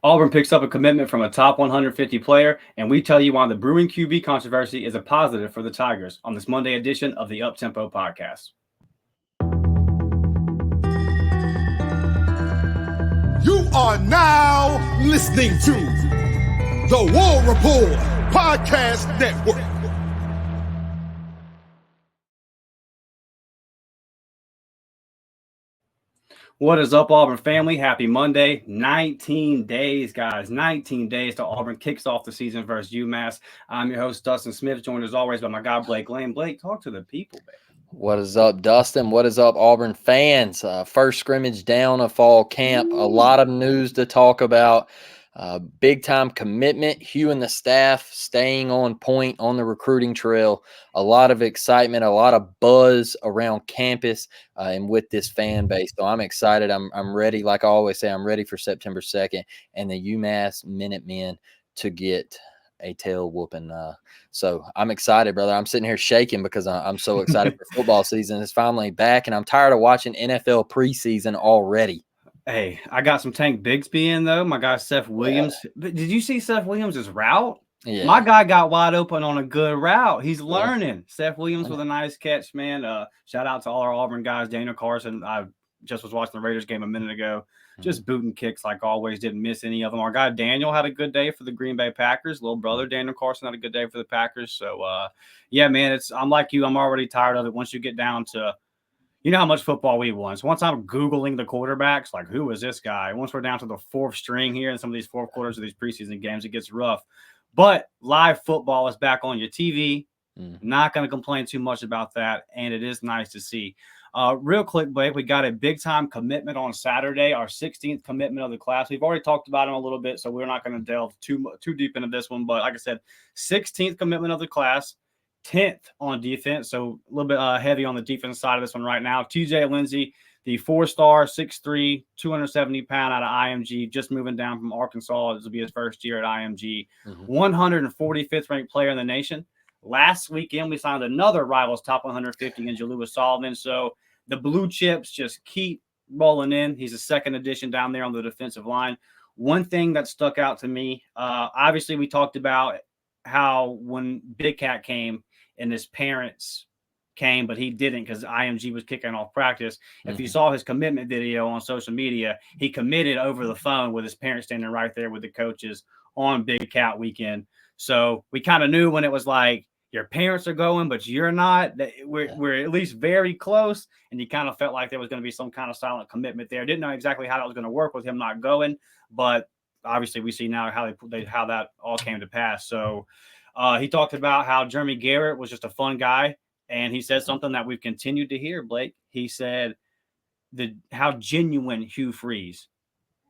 Auburn picks up a commitment from a top 150 player, and we tell you why the brewing QB controversy is a positive for the Tigers on this Monday edition of the Uptempo Podcast. You are now listening to the War Report Podcast Network. What is up, Auburn family? Happy Monday. 19 days, guys. 19 days till Auburn kicks off the season versus UMass. I'm your host, Dustin Smith, joined as always by my guy, Blake Lane. Blake, talk to the people, baby. What is up, Dustin? What is up, Auburn fans? First scrimmage down of fall camp. A lot of news to talk about. Big-time commitment. Hugh and the staff staying on point on the recruiting trail. A lot of excitement, a lot of buzz around campus and with this fan base. So I'm excited. I'm ready. Like I always say, I'm ready for September 2nd and the UMass Minutemen to get a tail whooping. So I'm excited, brother. I'm sitting here shaking because I'm so excited for football season. It's finally back, and I'm tired of watching NFL preseason already. Hey, I got some Tank Bigsby in, though. My guy, Seth Williams. Yeah. Did you see Seth Williams' route? Yeah. My guy got wide open on a good route. He's learning. Yeah. Seth Williams with a nice catch, man. Shout out to all our Auburn guys. Daniel Carson, I just was watching the Raiders game a minute ago. Just booting kicks like always. Didn't miss any of them. Our guy Daniel had a good day for the Green Bay Packers. Little brother Daniel Carson had a good day for the Packers. So, yeah, man, I'm like you. I'm already tired of it. Once you get down to, you know how much football we won. So once I'm Googling the quarterbacks, like, who is this guy? Once we're down to the fourth string here in some of these fourth quarters of these preseason games, it gets rough. But live football is back on your TV. Not going to complain too much about that, and it is nice to see. Real quick, Blake, we got a big-time commitment on Saturday, our 16th commitment of the class. We've already talked about him a little bit, so we're not going to delve too deep into this one. But like I said, 16th commitment of the class, 10th on defense, so a little bit heavy on the defense side of this one right now. TJ Lindsey, the 4-star, 6'3", 270-pound out of IMG, just moving down from Arkansas. This will be his first year at IMG. 145th ranked player in the nation. Last weekend, we signed another Rivals top 150 in Jalewis Solomon. So the blue chips just keep rolling in. He's a second addition down there on the defensive line. One thing that stuck out to me, obviously we talked about how when Big Cat came and his parents came, but he didn't because IMG was kicking off practice. If you saw his commitment video on social media, he committed over the phone with his parents standing right there with the coaches on Big Cat weekend. So we kind of knew when it was like, your parents are going, but you're not. We're at least very close, and you kind of felt like there was going to be some kind of silent commitment there. Didn't know exactly how that was going to work with him not going, but obviously we see now how that all came to pass. So he talked about how Jeremy Garrett was just a fun guy, and he said something that we've continued to hear, Blake. He said how genuine Hugh Freeze.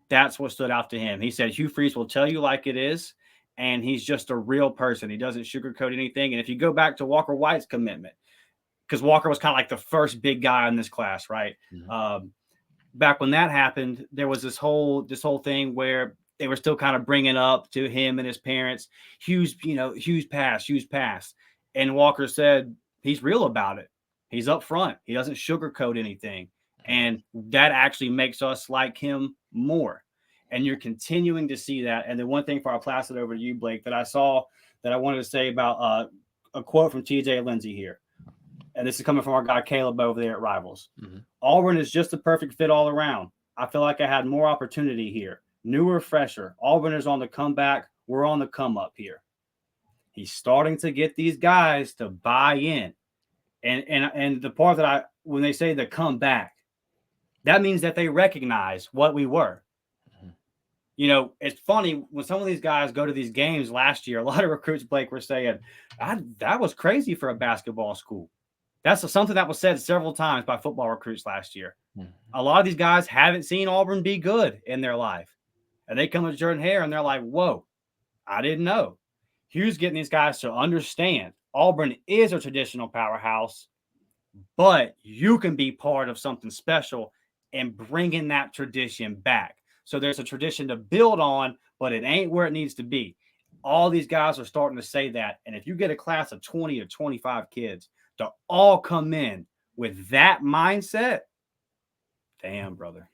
That's what stood out to him. He said Hugh Freeze will tell you like it is. And he's just a real person. He doesn't sugarcoat anything. And if you go back to Walker White's commitment, because Walker was kind of like the first big guy in this class, right? Back when that happened, there was this whole thing where they were still kind of bringing up to him and his parents, Hugh's pass. And Walker said he's real about it. He's up front. He doesn't sugarcoat anything. And that actually makes us like him more. And you're continuing to see that. And then one thing for our pass it over to you, Blake, that I saw that I wanted to say about a quote from TJ Lindsey here. And this is coming from our guy Caleb over there at Rivals. Auburn is just a perfect fit all around. I feel like I had more opportunity here. Newer, fresher. Auburn is on the comeback. We're on the come up here. He's starting to get these guys to buy in. And the part that when they say the comeback, that means that they recognize what we were. You know, it's funny when some of these guys go to these games last year, a lot of recruits, Blake, were saying, that was crazy for a basketball school. That's something that was said several times by football recruits last year. A lot of these guys haven't seen Auburn be good in their life. And they come to Jordan Hare and they're like, whoa, I didn't know. Hugh's getting these guys to understand Auburn is a traditional powerhouse, but you can be part of something special and bringing that tradition back. So there's a tradition to build on, but it ain't where it needs to be. All these guys are starting to say that. And if you get a class of 20 or 25 kids to all come in with that mindset, damn, brother.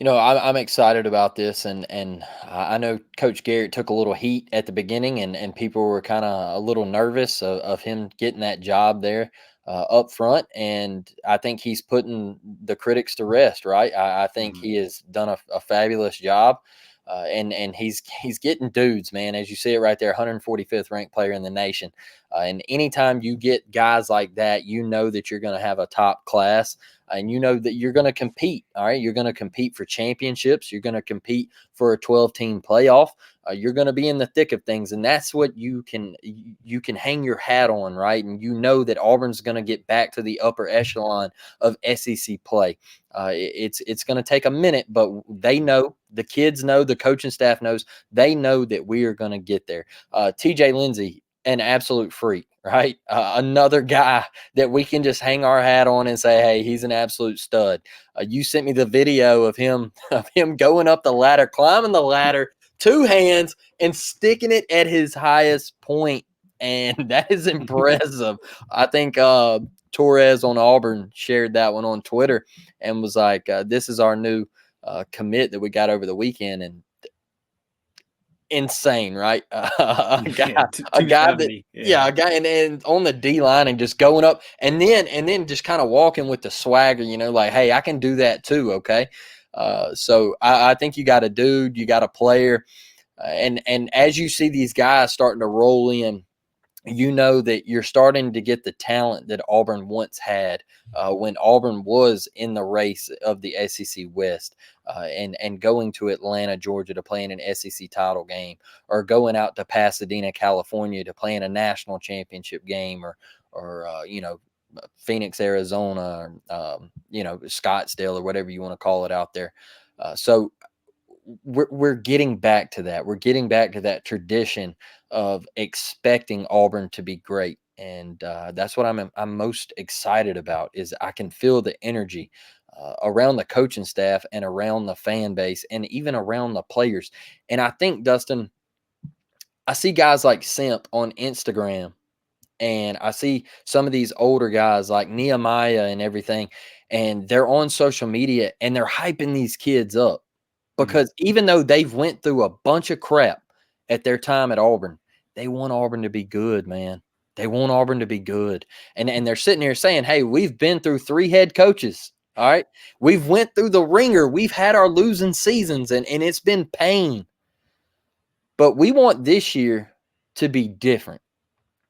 I'm excited about this, and I know Coach Garrett took a little heat at the beginning, and people were kind of a little nervous of him getting that job there up front, and I think he's putting the critics to rest, right? I think he has done a fabulous job, and he's getting dudes, man, as you see it right there, 145th ranked player in the nation, and anytime you get guys like that, you know that you're going to have a top class. And you know that you're going to compete. All right. You're going to compete for championships. You're going to compete for a 12-team playoff. You're going to be in the thick of things. And that's what you can hang your hat on, right? And you know that Auburn's going to get back to the upper echelon of SEC play. It's going to take a minute, but they know, the kids know, the coaching staff knows, they know that we are going to get there. TJ Lindsey, an absolute freak, right? Another guy that we can just hang our hat on and say, hey, he's an absolute stud. You sent me the video of him going up the ladder, climbing the ladder, 2 hands, and sticking it at his highest point. And that is impressive. I think Torres on Auburn shared that one on Twitter and was like, this is our new commit that we got over the weekend. And insane, right? A guy that, a guy and on the D line and just going up and then just kind of walking with the swagger, like, hey, I can do that too. Okay. So I think you got a dude, you got a player, and as you see these guys starting to roll in, you know that you're starting to get the talent that Auburn once had when Auburn was in the race of the SEC West and going to Atlanta, Georgia to play in an SEC title game, or going out to Pasadena, California to play in a national championship game, or Phoenix, Arizona, Scottsdale, or whatever you want to call it out there. So we're getting back to that. We're getting back to that tradition of expecting Auburn to be great. And that's what I'm most excited about, is I can feel the energy around the coaching staff and around the fan base and even around the players. And I think, Dustin, I see guys like Simp on Instagram, and I see some of these older guys like Nehemiah and everything, and they're on social media and they're hyping these kids up. Because even though they've went through a bunch of crap at their time at Auburn, they want Auburn to be good, man. They want Auburn to be good. And they're sitting here saying, hey, we've been through 3 head coaches. All right. We've went through the ringer. We've had our losing seasons, and it's been pain. But we want this year to be different.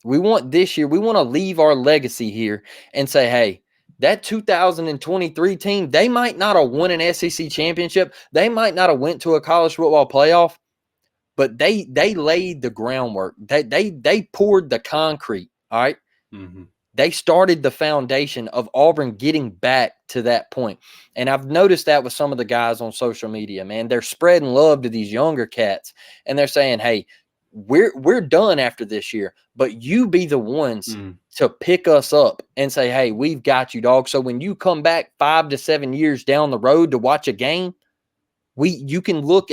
We want this year, we want to leave our legacy here and say, hey, that 2023 team, they might not have won an SEC championship. They might not have went to a college football playoff, but they laid the groundwork. They poured the concrete, all right? Mm-hmm. They started the foundation of Auburn getting back to that point. And I've noticed that with some of the guys on social media, man. They're spreading love to these younger cats, and they're saying, hey, we're done after this year, but you be the ones to pick us up and say, hey, we've got you, dog. So when you come back 5 to 7 years down the road to watch a game, you can look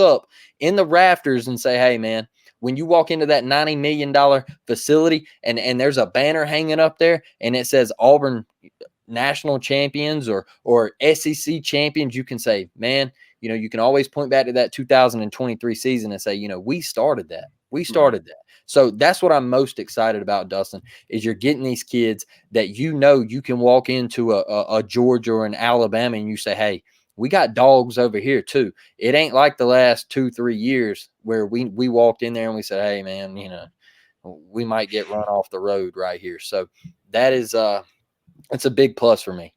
up in the rafters and say, hey, man, when you walk into that $90 million facility and there's a banner hanging up there and it says Auburn national champions or SEC champions, you can say, man, you can always point back to that 2023 season and say, we started that. We started that. So that's what I'm most excited about, Dustin, is you're getting these kids that you can walk into a Georgia or an Alabama and you say, hey, we got dogs over here too. It ain't like the last 2-3 years where we walked in there and we said, hey, man, we might get run off the road right here. So that is it's a big plus for me.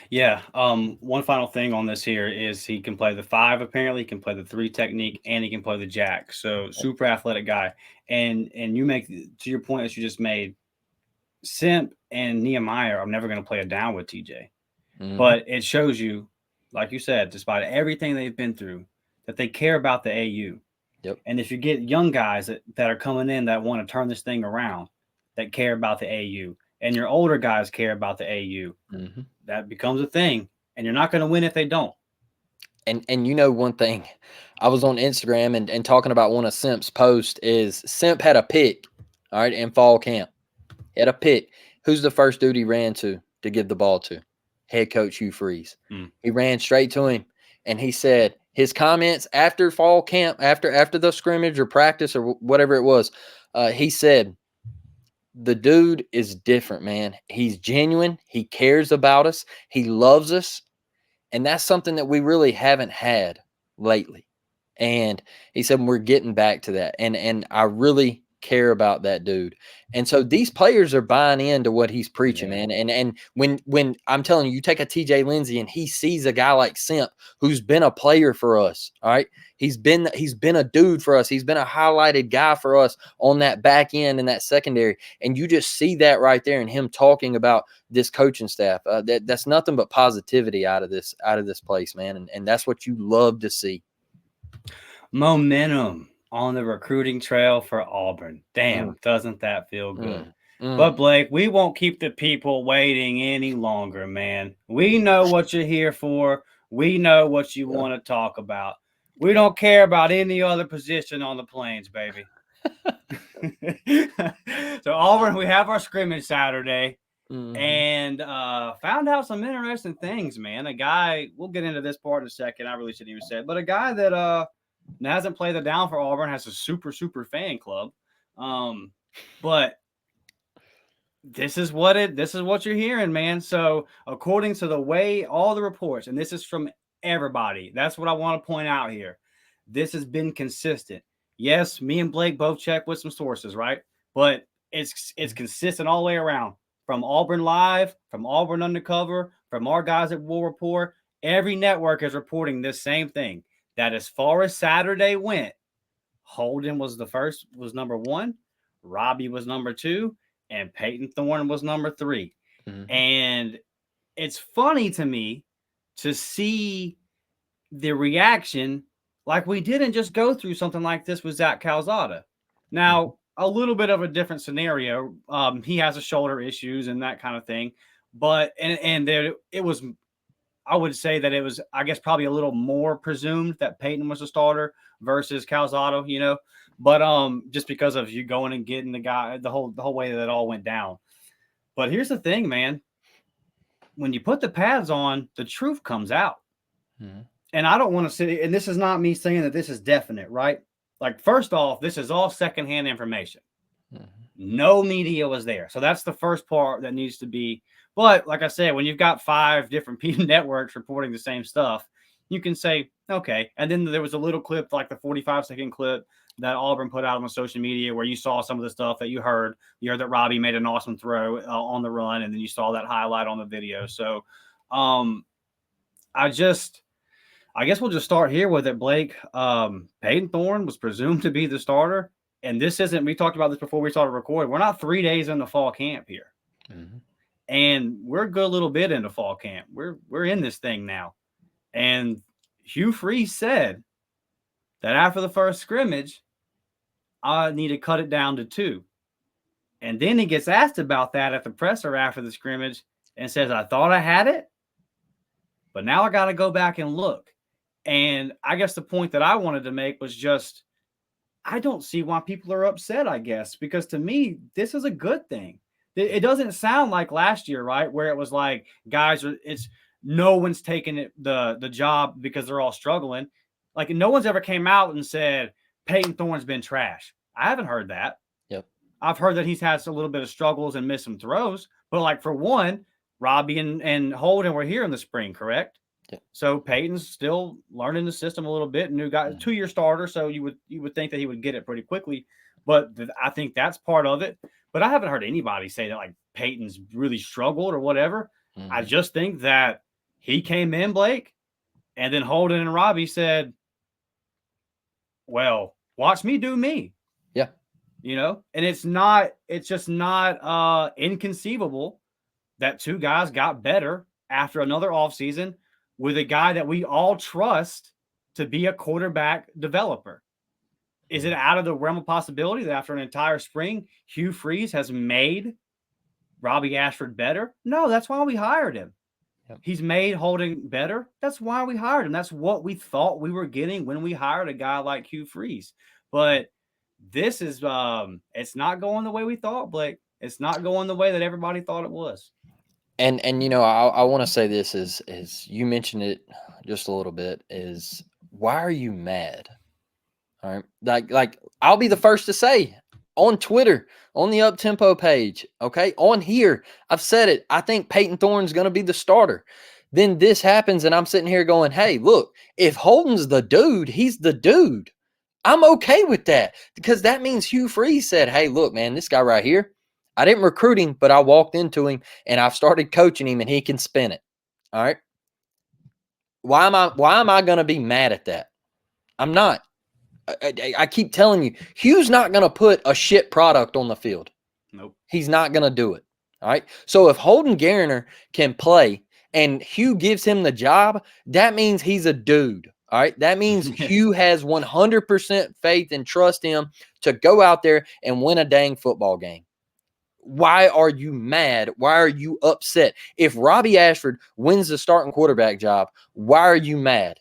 Yeah. One final thing on this here is he can play the 5, apparently. He can play the 3 technique, and he can play the jack. So super athletic guy. And you make, to your point that you just made, Simp and Nehemiah are never going to play a down with TJ. Mm-hmm. But it shows you, like you said, despite everything they've been through, that they care about the AU. Yep. And if you get young guys that are coming in that want to turn this thing around, that care about the AU, and your older guys care about the AU, mm-hmm. that becomes a thing. And you're not going to win if they don't. And one thing, I was on Instagram and talking about one of Simp's posts is Simp had a pick, all right, in fall camp. He had a pick. Who's the first dude he ran to give the ball to? Head coach Hugh Freeze. He ran straight to him and he said his comments after fall camp, after the scrimmage or practice or whatever it was, he said, the dude is different, man. He's genuine. He cares about us. He loves us. And that's something that we really haven't had lately. And he said, we're getting back to that. And I really care about that dude. And so these players are buying into what he's preaching, man. And when I'm telling you, you take a TJ Lindsey and he sees a guy like Simp who's been a player for us. All right. He's been a dude for us. He's been a highlighted guy for us on that back end and that secondary. And you just see that right there in him talking about this coaching staff. That's nothing but positivity out of this place, man. And that's what you love to see. Momentum on the recruiting trail for Auburn. Damn, doesn't that feel good? But Blake, we won't keep the people waiting any longer, man. We know what you're here for. We know what you want to talk about. We don't care about any other position on the Plains, baby. So Auburn, we have our scrimmage Saturday. And found out some interesting things, man. A guy, we'll get into this part in a second. I really shouldn't even say it, but a guy that hasn't played it down for Auburn, has a super fan club. But this is what you're hearing, man. So according to the way all the reports, and this is from everybody, that's what I want to point out here. This has been consistent. Yes, me and Blake both check with some sources, right? But it's consistent all the way around. From Auburn Live, from Auburn Undercover, from our guys at War Report, every network is reporting this same thing. That as far as Saturday went, Holden was number 1, Robbie was number 2, and Peyton Thorne was number 3. And it's funny to me to see the reaction, like we didn't just go through something like this with Zach Calzada. Now, a little bit of a different scenario. He has a shoulder issues and that kind of thing, but it was, I would say that it was, I guess, probably a little more presumed that Peyton was a starter versus Calzada, you know, but just because of you going and getting the guy, the whole way that it all went down. But here's the thing, man. When you put the pads on, the truth comes out. And I don't want to say, and this is not me saying that this is definite, right? Like, first off, this is all secondhand information. No media was there. So that's the first part that needs to be. But like I said, when you've got 5 different networks reporting the same stuff, you can say, okay. And then there was a little clip, like the 45-second clip that Auburn put out on social media where you saw some of the stuff that you heard. You heard that Robbie made an awesome throw on the run, and then you saw that highlight on the video. So I guess we'll just start here with it, Blake. Peyton Thorne was presumed to be the starter. And this isn't, we talked about this before we started recording. We're not 3 days into fall camp here. And we're a good little bit into fall camp. We're in this thing now. And Hugh Freeze said that after the first scrimmage, I need to cut it down to 2. And then he gets asked about that at the presser after the scrimmage and says, I thought I had it, but now I got to go back and look. And I guess the point that I wanted to make was just, I don't see why people are upset, I guess, because to me, this is a good thing. It doesn't sound like last year, right? Where it was like, guys, no one's taking the job because they're all struggling. Like, no one's ever came out and said, Peyton Thorne's been trash. I haven't heard that. Yep. I've heard that he's had a little bit of struggles and missed some throws. But like, for one, Robbie and Holden were here in the spring, correct? So Peyton's still learning the system a little bit. New guy, 2-year starter, so you would think that he would get it pretty quickly. But I think that's part of it. But I haven't heard anybody say that like Peyton's really struggled or whatever. I just think that he came in, Blake, and then Holden and Robbie said, "Well, watch me do me." Yeah, you know, and it's just not inconceivable that 2 guys got better after another offseason with a guy that we all trust to be a quarterback developer. Is it out of the realm of possibility that after an entire spring, Hugh Freeze has made Robbie Ashford better? No, that's why we hired him. Yep. He's made Holden better. That's why we hired him. That's what we thought we were getting when we hired a guy like Hugh Freeze. But this is it's not going the way we thought, Blake. It's not going the way that everybody thought it was. And you know, I want to say this is you mentioned it just a little bit, is why are you mad? All right. Like I'll be the first to say on Twitter, on the Up Tempo page, okay, on here, I've said it. I think Peyton Thorne's going to be the starter. Then this happens, and I'm sitting here going, hey, look, if Holden's the dude, he's the dude. I'm okay with that because that means Hugh Freeze said, hey, look, man, this guy right here, I didn't recruit him, but I walked into him and I've started coaching him and he can spin it. All right. Why am I going to be mad at that? I'm not. I keep telling you, Hugh's not going to put a shit product on the field. Nope. He's not going to do it. All right. So if Holden Geriner can play and Hugh gives him the job, that means he's a dude. All right. That means Hugh has 100% faith and trust him to go out there and win a dang football game. Why are you mad? Why are you upset? If Robbie Ashford wins the starting quarterback job, why are you mad?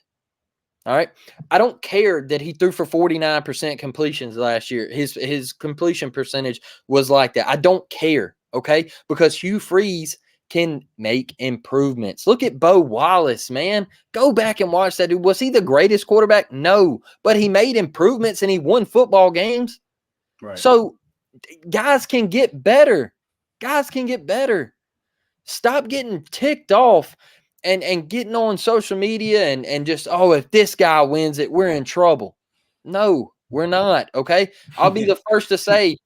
All right. I don't care that he threw for 49% completions last year. His completion percentage was like that. I don't care. Okay. Because Hugh Freeze can make improvements. Look at Bo Wallace, man. Go back and watch that dude. Was he the greatest quarterback? No. But he made improvements and he won football games. Right. So guys can get better. Guys can get better. Stop getting ticked off and getting on social media and just, oh, if this guy wins it, we're in trouble. No, we're not. Okay. I'll be the first to say,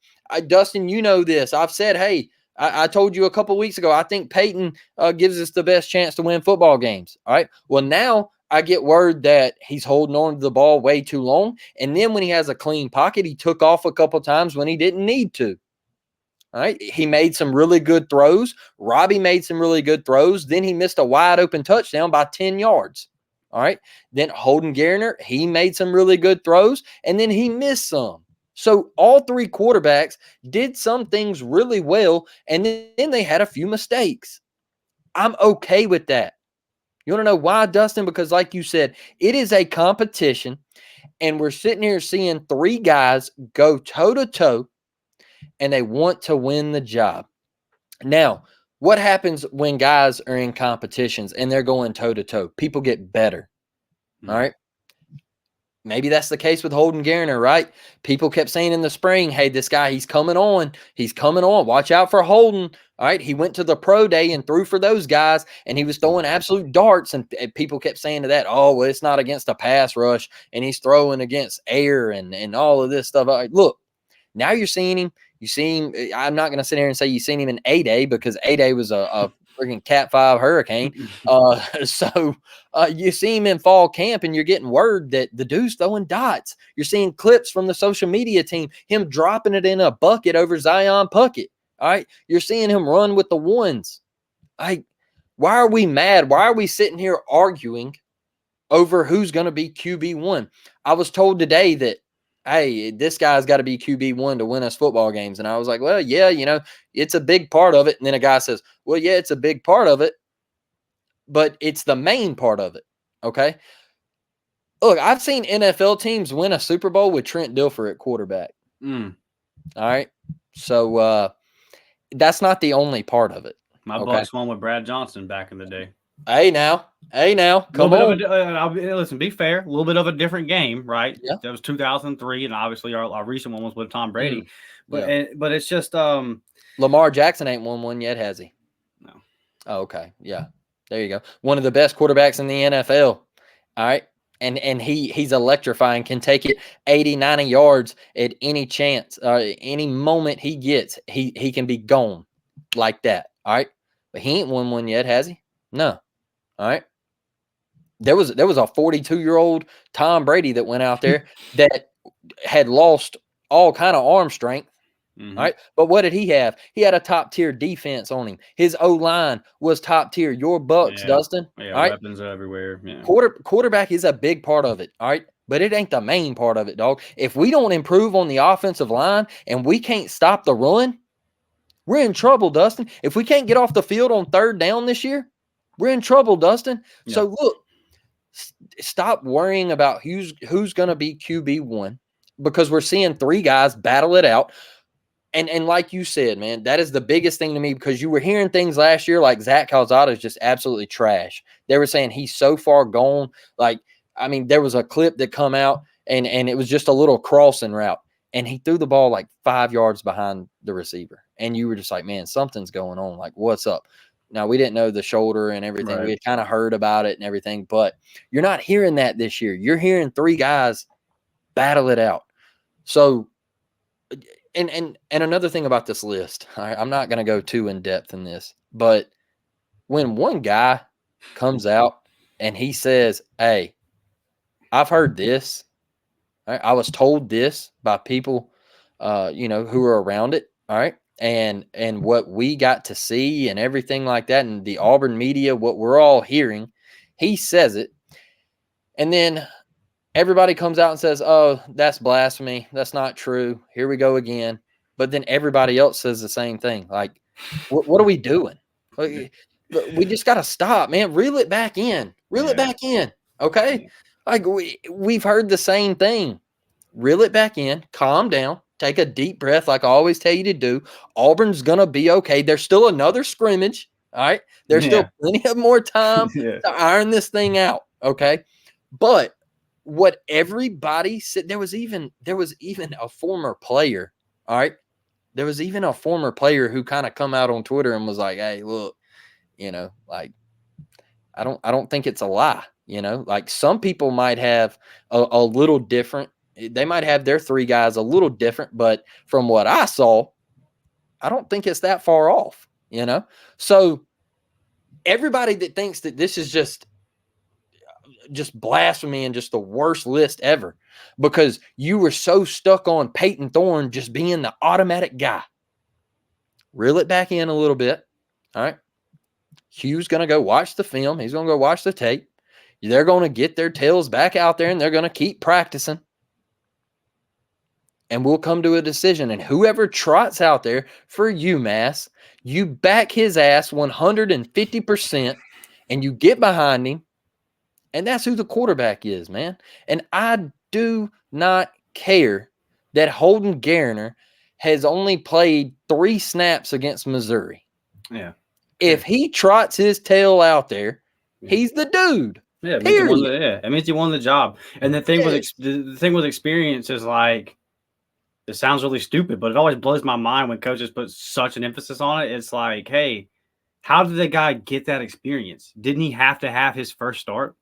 Dustin, you know this. I've said, hey, I told you a couple weeks ago, I think Peyton gives us the best chance to win football games. All right. Well, now I get word that he's holding on to the ball way too long. And then when he has a clean pocket, he took off a couple times when he didn't need to. All right. He made some really good throws. Robbie made some really good throws. Then he missed a wide open touchdown by 10 yards. All right. Then Holden Geriner, he made some really good throws, and then he missed some. So all three quarterbacks did some things really well, and then they had a few mistakes. I'm okay with that. You want to know why, Dustin? Because like you said, it is a competition, and we're sitting here seeing three guys go toe-to-toe, and they want to win the job. Now, what happens when guys are in competitions and they're going toe-to-toe? People get better, all right? Maybe that's the case with Holden Geriner, right? People kept saying in the spring, hey, this guy, he's coming on. He's coming on. Watch out for Holden, all right? He went to the pro day and threw for those guys, and he was throwing absolute darts, and people kept saying to that, oh, well, it's not against a pass rush, and he's throwing against air and all of this stuff. Look, now you're seeing him. You see him. I'm not going to sit here and say you've seen him in A-Day because A-Day was a freaking Cat 5 hurricane. So you see him in fall camp and you're getting word that the dude's throwing dots. You're seeing clips from the social media team, him dropping it in a bucket over Zion Puckett. All right. You're seeing him run with the ones. Why are we mad? Why are we sitting here arguing over who's going to be QB1? I was told today that, hey, this guy's got to be QB1 to win us football games. And I was like, well, yeah, you know, it's a big part of it. And then a guy says, well, yeah, it's a big part of it, but it's the main part of it. Okay. Look, I've seen NFL teams win a Super Bowl with Trent Dilfer at quarterback. All right. So that's not the only part of it. My Bucks won with Brad Johnson back in the day. Hey, now, come on. Listen, be fair. A little bit of a different game, right? Yeah. That was 2003, and obviously our recent one was with Tom Brady. But Yeah. but it's just Lamar Jackson ain't won one yet, has he? No. Oh, okay. Yeah. There you go. One of the best quarterbacks in the NFL. All right. And he's electrifying, can take it 80, 90 yards at any chance, any moment he gets, he can be gone like that. All right. But he ain't won one yet, has he? No. All right. There was a 42-year-old Tom Brady that went out there that had lost all kind of arm strength. All right. But what did he have? He had a top-tier defense on him. His O-line was top-tier. Your Bucks, Dustin. Yeah, all right? Weapons everywhere. Yeah. Quarterback is a big part of it. All right. But it ain't the main part of it, dog. If we don't improve on the offensive line and we can't stop the run, we're in trouble, Dustin. If we can't get off the field on third down this year, we're in trouble, Dustin. Yeah. So look, stop worrying about who's going to be QB1 because we're seeing three guys battle it out. And like you said, man, that is the biggest thing to me, because you were hearing things last year like Zach Calzada is just absolutely trash. They were saying he's so far gone. Like, I mean, there was a clip that come out and it was just a little crossing route, and he threw the ball like 5 yards behind the receiver. And you were just like, man, something's going on. Like, what's up? Now, we didn't know the shoulder and everything. Right. We had kind of heard about it and everything, but you're not hearing that this year. You're hearing 3 guys battle it out. So, and another thing about this list, I'm not going to go too in depth in this, but when one guy comes out and he says, hey, I've heard this, I was told this by people, who are around it. All right. And what we got to see and everything like that, and the Auburn media, what we're all hearing, he says it. And then everybody comes out and says, oh, that's blasphemy. That's not true. Here we go again. But then everybody else says the same thing. Like, what are we doing? We just got to stop, man. Reel it back in. Reel it back in. Okay. Like, we've heard the same thing. Reel it back in. Calm down. Take a deep breath, like I always tell you to do. Auburn's going to be okay. There's still another scrimmage. All right. There's still plenty of more time to iron this thing out. Okay. But what everybody said, there was even a former player. All right. There was even a former player who kind of come out on Twitter and was like, hey, look, like, I don't think it's a lie. Like, some people might have a little different. They might have their 3 guys a little different, but from what I saw, I don't think it's that far off, So everybody that thinks that this is just blasphemy and just the worst list ever, because you were so stuck on Peyton Thorne just being the automatic guy, reel it back in a little bit. All right. Hugh's going to go watch the film. He's going to go watch the tape. They're going to get their tails back out there and they're going to keep practicing. And we'll come to a decision. And whoever trots out there for UMass, you back his ass 150% and you get behind him. And that's who the quarterback is, man. And I do not care that Holden Geriner has only played 3 snaps against Missouri. Yeah. If he trots his tail out there, he's the dude. Yeah. It means he won the job. And the thing with experience is, like, it sounds really stupid, but it always blows my mind when coaches put such an emphasis on it. It's like, hey, how did the guy get that experience? Didn't he have to have his first start?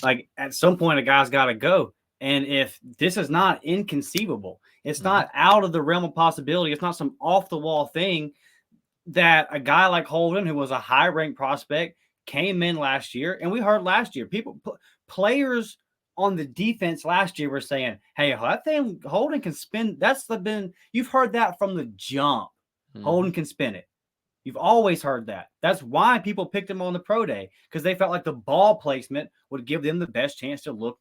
Like, at some point, a guy's got to go. And if this is not inconceivable, it's not out of the realm of possibility. It's not some off the wall thing that a guy like Holden, who was a high ranked prospect, came in last year. And we heard last year, players on the defense last year were saying, hey, that thing Holden can spin. You've heard that from the jump. Holden can spin it. You've always heard that. That's why people picked him on the pro day, because they felt like the ball placement would give them the best chance to look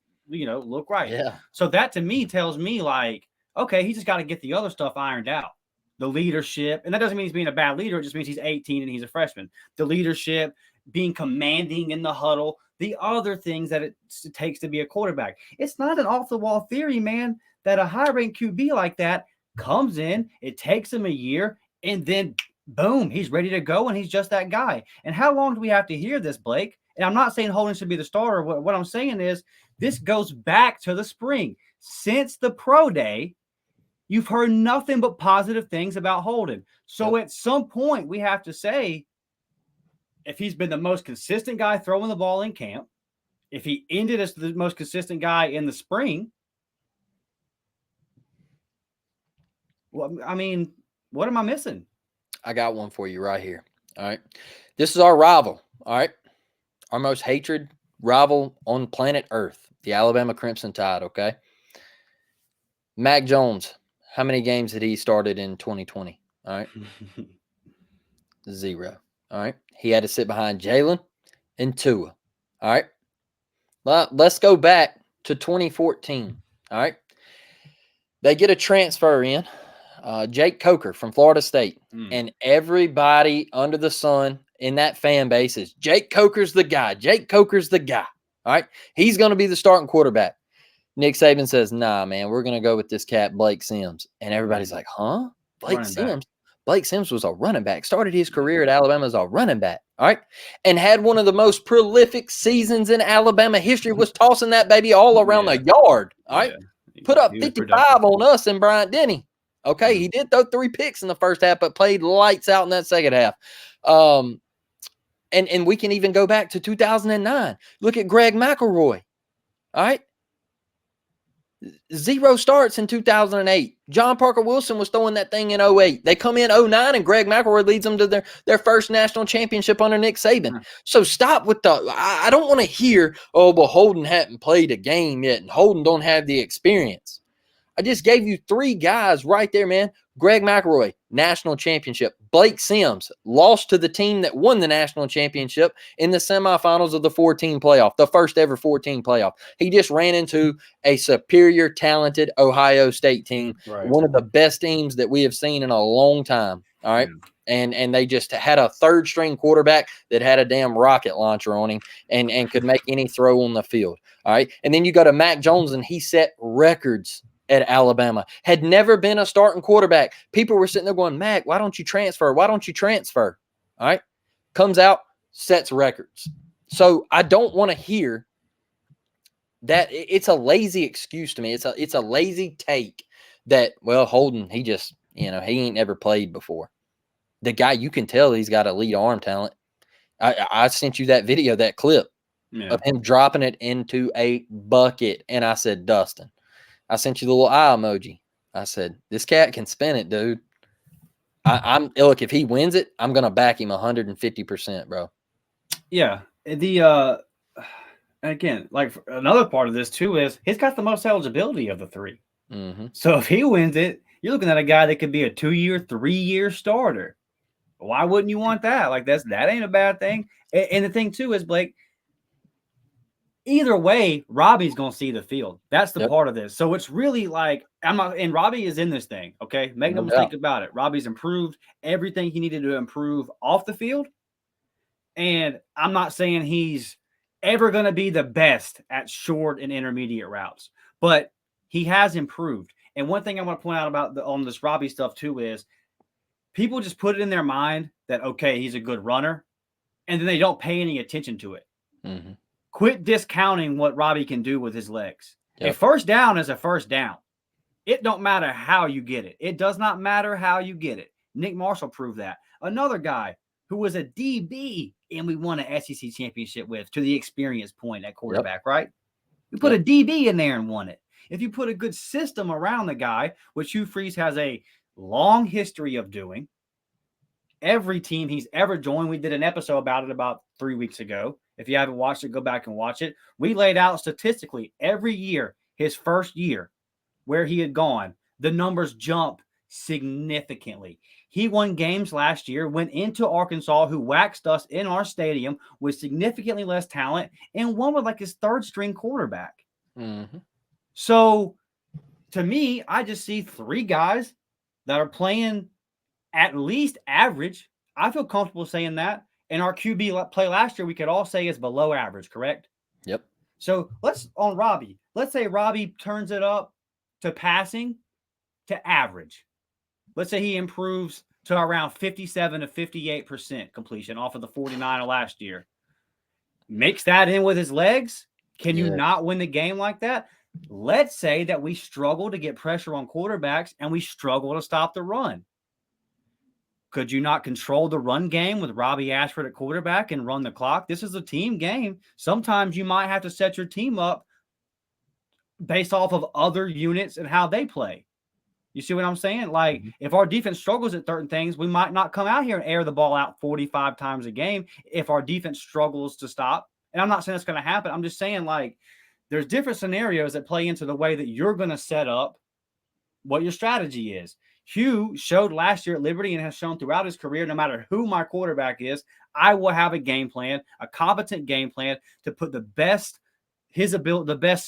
right. Yeah. So that to me tells me, like, okay, he just got to get the other stuff ironed out. The leadership, and that doesn't mean he's being a bad leader. It just means he's 18 and he's a freshman. The leadership, being commanding in the huddle, the other things that it takes to be a quarterback. It's not an off-the-wall theory, man, that a high-ranked QB like that comes in, it takes him a year, and then boom, he's ready to go, and he's just that guy. And how long do we have to hear this, Blake? And I'm not saying Holden should be the starter. What I'm saying is this goes back to the spring. Since the pro day, you've heard nothing but positive things about Holden. So at some point, we have to say, if he's been the most consistent guy throwing the ball in camp, if he ended as the most consistent guy in the spring, well, I mean, what am I missing? I got one for you right here. All right. This is our rival. All right. Our most hated rival on planet Earth, the Alabama Crimson Tide. Okay. Mac Jones, how many games had he started in 2020? All right. 0. All right. He had to sit behind Jalen and Tua. All right. Well, let's go back to 2014. All right. They get a transfer in, Jake Coker from Florida State. And everybody under the sun in that fan base is Jake Coker's the guy. Jake Coker's the guy. All right. He's going to be the starting quarterback. Nick Saban says, nah, man, we're going to go with this cat, Blake Sims. And everybody's like, huh? Blake Sims was a running back, started his career at Alabama as a running back, all right, and had one of the most prolific seasons in Alabama history, was tossing that baby all around the yard, all right, put up 55 on us and Bryant Denny. Okay, he did throw 3 picks in the first half, but played lights out in that second half. And we can even go back to 2009. Look at Greg McElroy, all right? 0 starts in 2008. John Parker Wilson was throwing that thing in 08. They come in 09 and Greg McElroy leads them to their first national championship under Nick Saban. So stop with I don't want to hear, oh, well, Holden hadn't played a game yet and Holden don't have the experience. I just gave you 3 guys right there, man. Greg McElroy, national championship. Blake Sims lost to the team that won the national championship in the semifinals of the 14 playoff, the first ever 14 playoff. He just ran into a superior, talented Ohio State team, one of the best teams that we have seen in a long time. All right. And they just had a third string quarterback that had a damn rocket launcher on him and could make any throw on the field. All right. And then you go to Mac Jones and he set records at Alabama, had never been a starting quarterback. People were sitting there going, Mac, why don't you transfer? Why don't you transfer? All right. Comes out, sets records. So I don't want to hear that. It's a lazy excuse to me. It's a lazy take that, well, Holden, he just, he ain't never played before. The guy, you can tell he's got elite arm talent. I sent you that video, that clip of him dropping it into a bucket. And I said, Dustin, I sent you the little eye emoji. I said, this cat can spin it, dude. Look, if he wins it, I'm going to back him 150%, bro. Yeah. Again, like another part of this too is he's got the most eligibility of the 3. Mm-hmm. So if he wins it, you're looking at a guy that could be a 2-year, 3-year starter. Why wouldn't you want that? Like that ain't a bad thing. And the thing too is, Blake, either way, Robbie's going to see the field. That's the part of this. So it's really like, and Robbie is in this thing, okay? Make no mistake about it. Robbie's improved everything he needed to improve off the field. And I'm not saying he's ever going to be the best at short and intermediate routes, but he has improved. And one thing I want to point out about on this Robbie stuff too is people just put it in their mind that, okay, he's a good runner, and then they don't pay any attention to it. Mm-hmm. Quit discounting what Robbie can do with his legs. A first down is a first down. It don't matter how you get it. It does not matter how you get it. Nick Marshall proved that. Another guy who was a DB and we won an SEC championship with, to the experience point at quarterback, right? You put a DB in there and won it. If you put a good system around the guy, which Hugh Freeze has a long history of doing, every team he's ever joined, we did an episode about it about 3 weeks ago. If you haven't watched it, go back and watch it. We laid out statistically every year, his first year, where he had gone, the numbers jump significantly. He won games last year, went into Arkansas, who waxed us in our stadium with significantly less talent, and won with like his 3rd string quarterback. Mm-hmm. So to me, I just see 3 guys that are playing at least average. I feel comfortable saying that. And our QB play last year, we could all say is below average, correct? Yep. So on Robbie, let's say Robbie turns it up to passing to average. Let's say he improves to around 57 to 58% completion off of the 49 of last year. Mix that in with his legs. Can you not win the game like that? Let's say that we struggle to get pressure on quarterbacks and we struggle to stop the run. Could you not control the run game with Robbie Ashford at quarterback and run the clock? This is a team game. Sometimes you might have to set your team up based off of other units and how they play. You see what I'm saying? Like, if our defense struggles at certain things, we might not come out here and air the ball out 45 times a game if our defense struggles to stop. And I'm not saying that's going to happen. I'm just saying, like, there's different scenarios that play into the way that you're going to set up what your strategy is. Hugh showed last year at Liberty and has shown throughout his career, no matter who my quarterback is, I will have a game plan, a competent game plan to put the best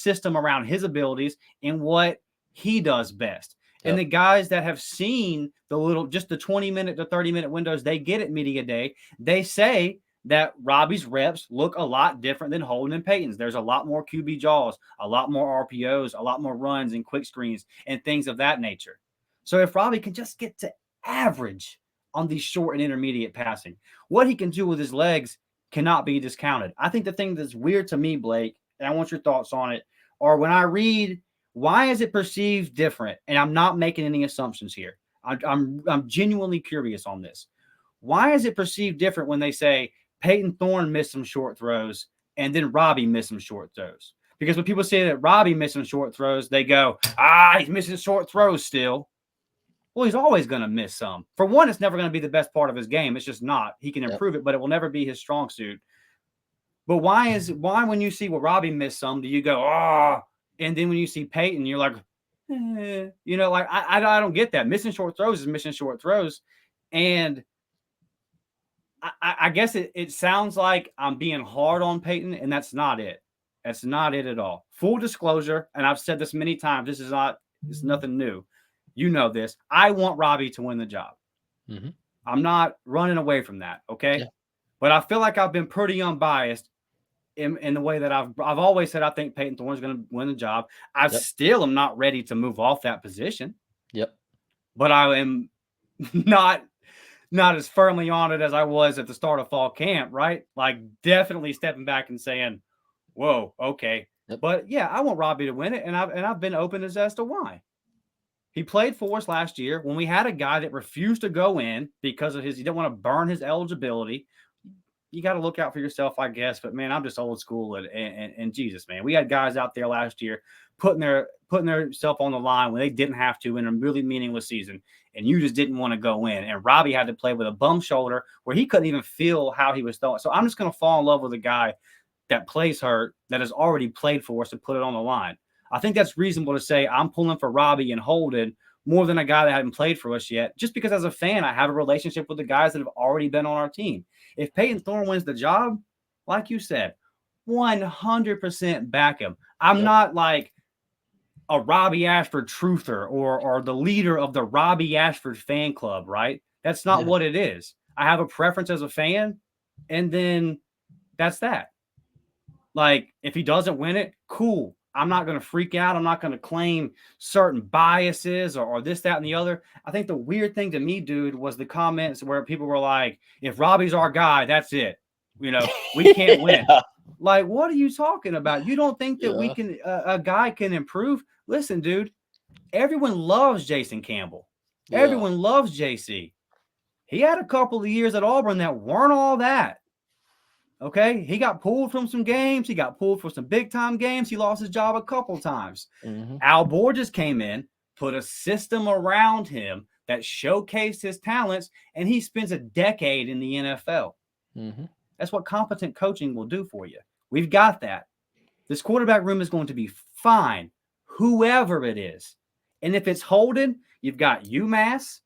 system around his abilities in what he does best. Yep. And the guys that have seen just the 20-minute to 30-minute windows they get at media day, they say that Robbie's reps look a lot different than Holden and Peyton's. There's a lot more QB jaws, a lot more RPOs, a lot more runs and quick screens and things of that nature. So if Robbie can just get to average on these short and intermediate passing. What he can do with his legs cannot be discounted. I think the thing that's weird to me, Blake, and I want your thoughts on it, or when I read, why is it perceived different? And I'm not making any assumptions here. I'm genuinely curious on this. Why is it perceived different when they say Peyton Thorne missed some short throws and then Robbie missed some short throws? Because when people say that Robbie missed some short throws, they go, he's missing short throws still. Well, he's always going to miss some. For one, it's never going to be the best part of his game. It's just not. He can improve it, but it will never be his strong suit. But why when you see, well, Robbie missed some, do you go, and then when you see Peyton, you're like, like I don't get that. Missing short throws is missing short throws. And I guess it sounds like I'm being hard on Peyton, and that's not it. That's not it at all. Full disclosure, and I've said this many times, it's nothing new. You know this. I want Robbie to win the job. Mm-hmm. I'm not running away from that, okay? Yeah. But I feel like I've been pretty unbiased in the way that I've always said I think Peyton Thorne's going to win the job. I still am not ready to move off that position. Yep. But I am not as firmly on it as I was at the start of fall camp, right? Like definitely stepping back and saying, whoa, okay. Yep. But yeah, I want Robbie to win it, and I've been open as to why. He played for us last year when we had a guy that refused to go in because of he didn't want to burn his eligibility. You got to look out for yourself, I guess. But man, I'm just old school and Jesus, man. We had guys out there last year putting their self on the line when they didn't have to in a really meaningless season, and you just didn't want to go in. And Robbie had to play with a bum shoulder where he couldn't even feel how he was throwing. So I'm just going to fall in love with a guy that plays hurt, that has already played for us, to put it on the line. I think that's reasonable to say I'm pulling for Robbie and Holden more than a guy that hadn't played for us yet, just because as a fan, I have a relationship with the guys that have already been on our team. If Peyton Thorne wins the job, like you said, 100% back him. I'm not like a Robbie Ashford truther or the leader of the Robbie Ashford fan club, right? That's not what it is. I have a preference as a fan, and then that's that. Like, if he doesn't win it, cool. I'm not going to freak out. I'm not going to claim certain biases or this, that, and the other. I think the weird thing to me, dude, was the comments where people were like, if Robbie's our guy, that's it. We can't win. Like, what are you talking about? You don't think that we can, a guy can improve? Listen, dude, everyone loves Jason Campbell. Yeah. Everyone loves JC. He had a couple of years at Auburn that weren't all that. Okay, he got pulled from some games. He got pulled for some big-time games. He lost his job a couple times. Mm-hmm. Al Borges came in, put a system around him that showcased his talents, and he spends a decade in the NFL. Mm-hmm. That's what competent coaching will do for you. We've got that. This quarterback room is going to be fine, whoever it is. And if it's Holden, you've got UMass.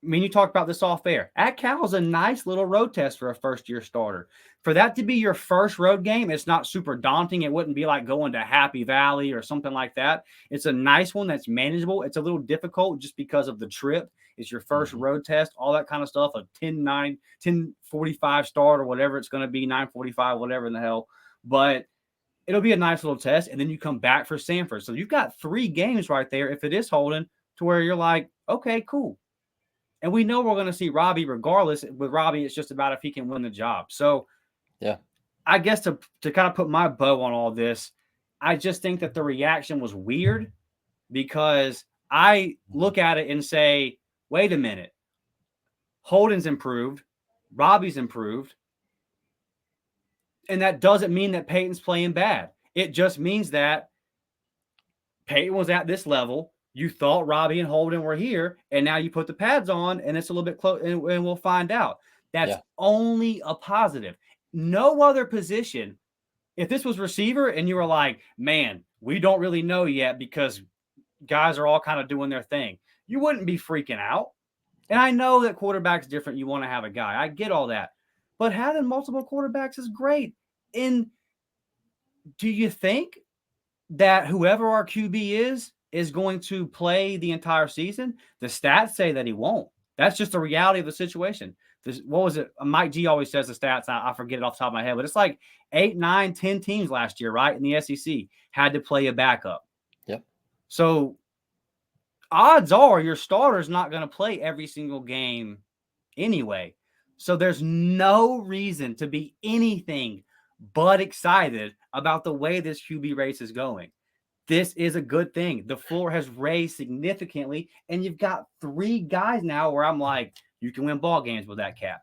I mean, you talked about this off air. At Cal's a nice little road test for a first-year starter. For that to be your first road game, it's not super daunting. It wouldn't be like going to Happy Valley or something like that. It's a nice one that's manageable. It's a little difficult just because of the trip. It's your first road test, all that kind of stuff, a 10-9, 10:45 start or whatever it's going to be, 9:45, whatever in the hell. But it'll be a nice little test, and then you come back for Sanford. So you've got 3 games right there, if it is Holden, to where you're like, okay, cool. And we know we're going to see Robbie regardless. With Robbie, it's just about if he can win the job. So, yeah, I guess to kind of put my bow on all this, I just think that the reaction was weird because I look at it and say, wait a minute. Holden's improved. Robbie's improved. And that doesn't mean that Peyton's playing bad. It just means that Peyton was at this level. You thought Robbie and Holden were here, and now you put the pads on, and it's a little bit close, and we'll find out. That's only a positive. No other position. If this was receiver and you were like, man, we don't really know yet because guys are all kind of doing their thing, you wouldn't be freaking out. And I know that quarterback's different. You want to have a guy. I get all that. But having multiple quarterbacks is great. And do you think that whoever our QB is going to play the entire season? The stats say that he won't. That's just the reality of the situation. What was it? Mike G always says the stats. I forget it off the top of my head, but it's like 8, 9, 10 teams last year, right? In the SEC had to play a backup. Yep. So odds are your starter's not going to play every single game anyway. So there's no reason to be anything but excited about the way this QB race is going. This is a good thing. The floor has raised significantly, and you've got 3 guys now where I'm like, you can win ball games with that cap.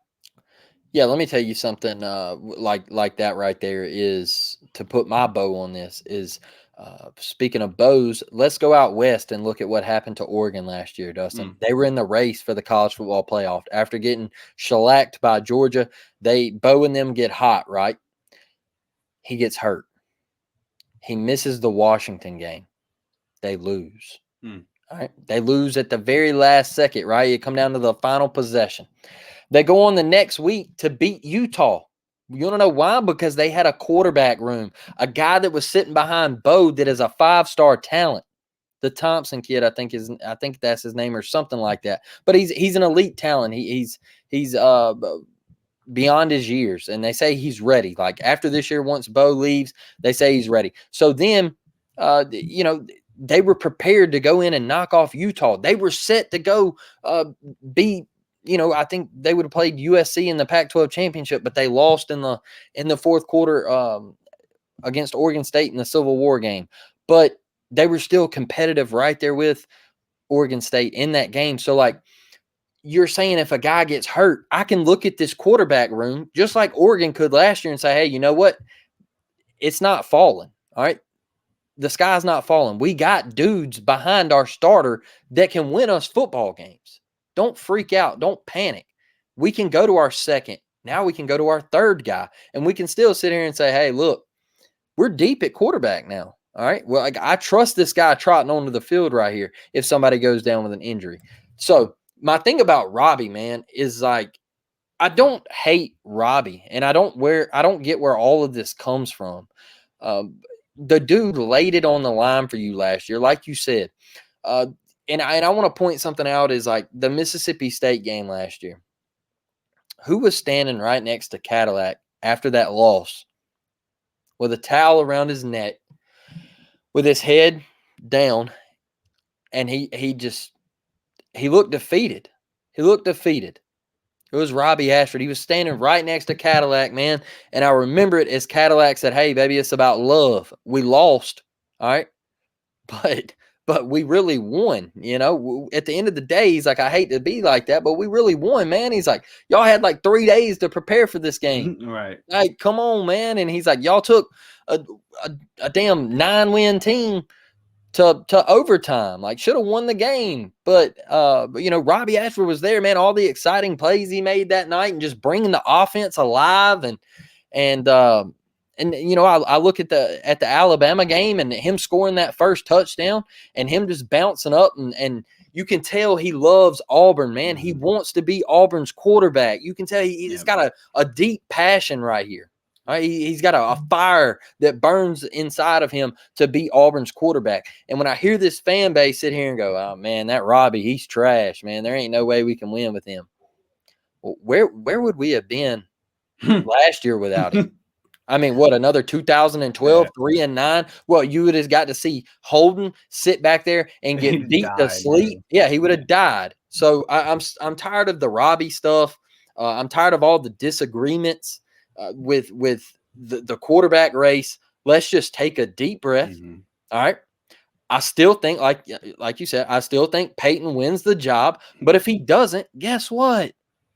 Yeah, let me tell you something like that right there is to put my bow on this is speaking of bows, let's go out west and look at what happened to Oregon last year, Dustin. They were in the race for the college football playoff. After getting shellacked by Georgia, Bo and them get hot, right? He gets hurt. He misses the Washington game. They lose. All right. They lose at the very last second, right? You come down to the final possession. They go on the next week to beat Utah. You want to know why? Because they had a quarterback room, a guy that was sitting behind Bo that is a 5-star talent. The Thompson kid, I think that's his name or something like that. But he's an elite talent. He's beyond his years, and they say he's ready. Like after this year, once Bo leaves, they say he's ready. So then, they were prepared to go in and knock off Utah. They were set to go be. I think they would have played USC in the Pac-12 championship, but they lost in the fourth quarter against Oregon State in the Civil War game. But they were still competitive right there with Oregon State in that game. So, like you're saying, if a guy gets hurt, I can look at this quarterback room just like Oregon could last year and say, hey, you know what? It's not falling. All right. The sky's not falling. We got dudes behind our starter that can win us football games. Don't freak out. Don't panic. We can go to our second. Now we can go to our third guy, and we can still sit here and say, hey, look, we're deep at quarterback now. All right. Well, I trust this guy trotting onto the field right here if somebody goes down with an injury. So my thing about Robbie, man, is like, I don't hate Robbie, and I don't get where all of this comes from. The dude laid it on the line for you last year, like you said. And I want to point something out is like the Mississippi State game last year. Who was standing right next to Cadillac after that loss with a towel around his neck, with his head down, and he looked defeated. He looked defeated. It was Robbie Ashford. He was standing right next to Cadillac, man. And I remember it as Cadillac said, hey, baby, it's about love. We lost, all right? But we really won, At the end of the day, he's like, I hate to be like that, but we really won, man. He's like, y'all had like 3 days to prepare for this game. Right. Like, come on, man. And he's like, y'all took a damn 9-win team to overtime. Like, should have won the game. But Robbie Ashford was there, man. All the exciting plays he made that night and just bringing the offense alive. And I look at the Alabama game and him scoring that first touchdown and him just bouncing up and you can tell he loves Auburn, man. He wants to be Auburn's quarterback. You can tell he's got a deep passion right here. Right? He's got a fire that burns inside of him to be Auburn's quarterback. And when I hear this fan base sit here and go, oh, man, that Robbie, he's trash, man. There ain't no way we can win with him. Well, where would we have been last year without him? I mean, what, another 2012, 3-9? Well, you would have got to see Holden sit back there and get beat to sleep. Man. Yeah, he would have died. So I'm tired of the Robbie stuff. I'm tired of all the disagreements with the quarterback race. Let's just take a deep breath. Mm-hmm. All right. I still think, like you said, I still think Peyton wins the job. But if he doesn't, guess what?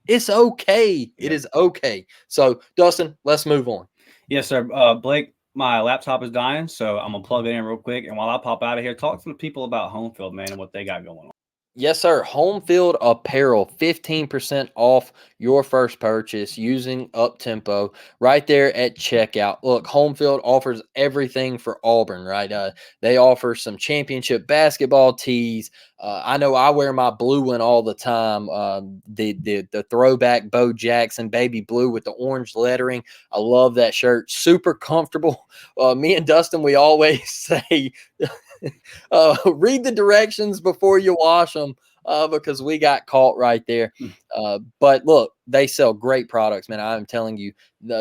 It's okay. Yep. It is okay. So, Dustin, let's move on. Yes, sir. Blake, my laptop is dying, so I'm going to plug it in real quick. And while I pop out of here, talk to the people about Home Field, man, and what they got going on. Yes, sir. Home Field Apparel, 15% off your first purchase using Uptempo right there at checkout. Look, Home Field offers everything for Auburn, right? They offer some championship basketball tees. I know I wear my blue one all the time, the throwback Bo Jackson baby blue with the orange lettering. I love that shirt. Super comfortable. Me and Dustin, we always say – read the directions before you wash them. because we got caught right there. But look, they sell great products, man. I'm telling you,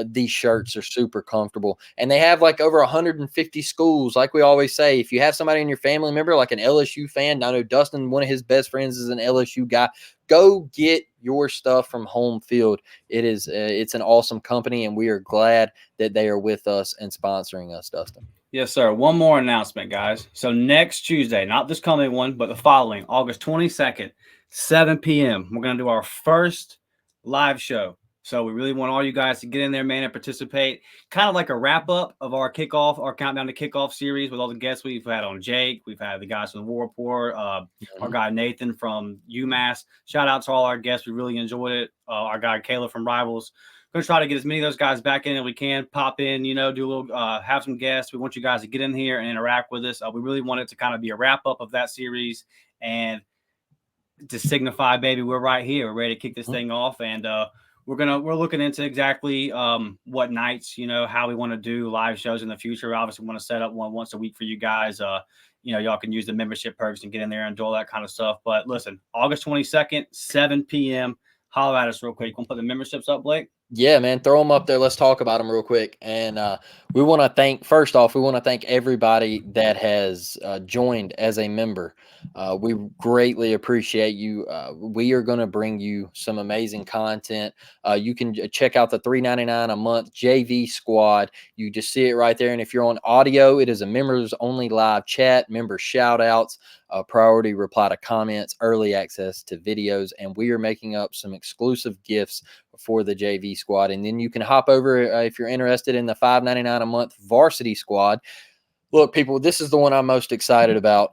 these shirts are super comfortable, and they have like over 150 schools. Like we always say, if you have somebody in your family member, like an LSU fan, I know Dustin, one of his best friends is an LSU guy. Go get your stuff from Home Field. It's an awesome company, and we are glad that they are with us and sponsoring us, Dustin. Yes, sir. One more announcement, guys. So next Tuesday, not this coming one, but the following, August 22nd, 7 p.m., we're going to do our first live show. So we really want all you guys to get in there, man, and participate. Kind of like a wrap-up of our kickoff, our countdown to kickoff series with all the guests we've had on Jake. We've had the guys from the War Report, our guy Nathan from UMass. Shout out to all our guests. We really enjoyed it. Our guy Caleb from Rivals. Going to try to get as many of those guys back in as we can. Pop in, do a little, have some guests. We want you guys to get in here and interact with us. We really want it to kind of be a wrap-up of that series and to signify, baby, we're right here. We're ready to kick this thing off, and we're looking into exactly what nights, how we want to do live shows in the future. Obviously, we want to set up one once a week for you guys. Y'all can use the membership perks and get in there and do all that kind of stuff. But listen, August 22nd, 7 p.m. Holler at us real quick. You want to put the memberships up, Blake? Yeah, man, throw them up there. Let's talk about them real quick. And we want to thank everybody that has joined as a member. We greatly appreciate you. We are going to bring you some amazing content. You can check out the $3.99 a month JV squad. You just see it right there. And if you're on audio, it is a members only live chat, member shout outs, priority reply to comments, early access to videos. And we are making up some exclusive gifts for the JV squad. And then you can hop over if you're interested in the $5.99 a month varsity squad. Look, people, this is the one I'm most excited about.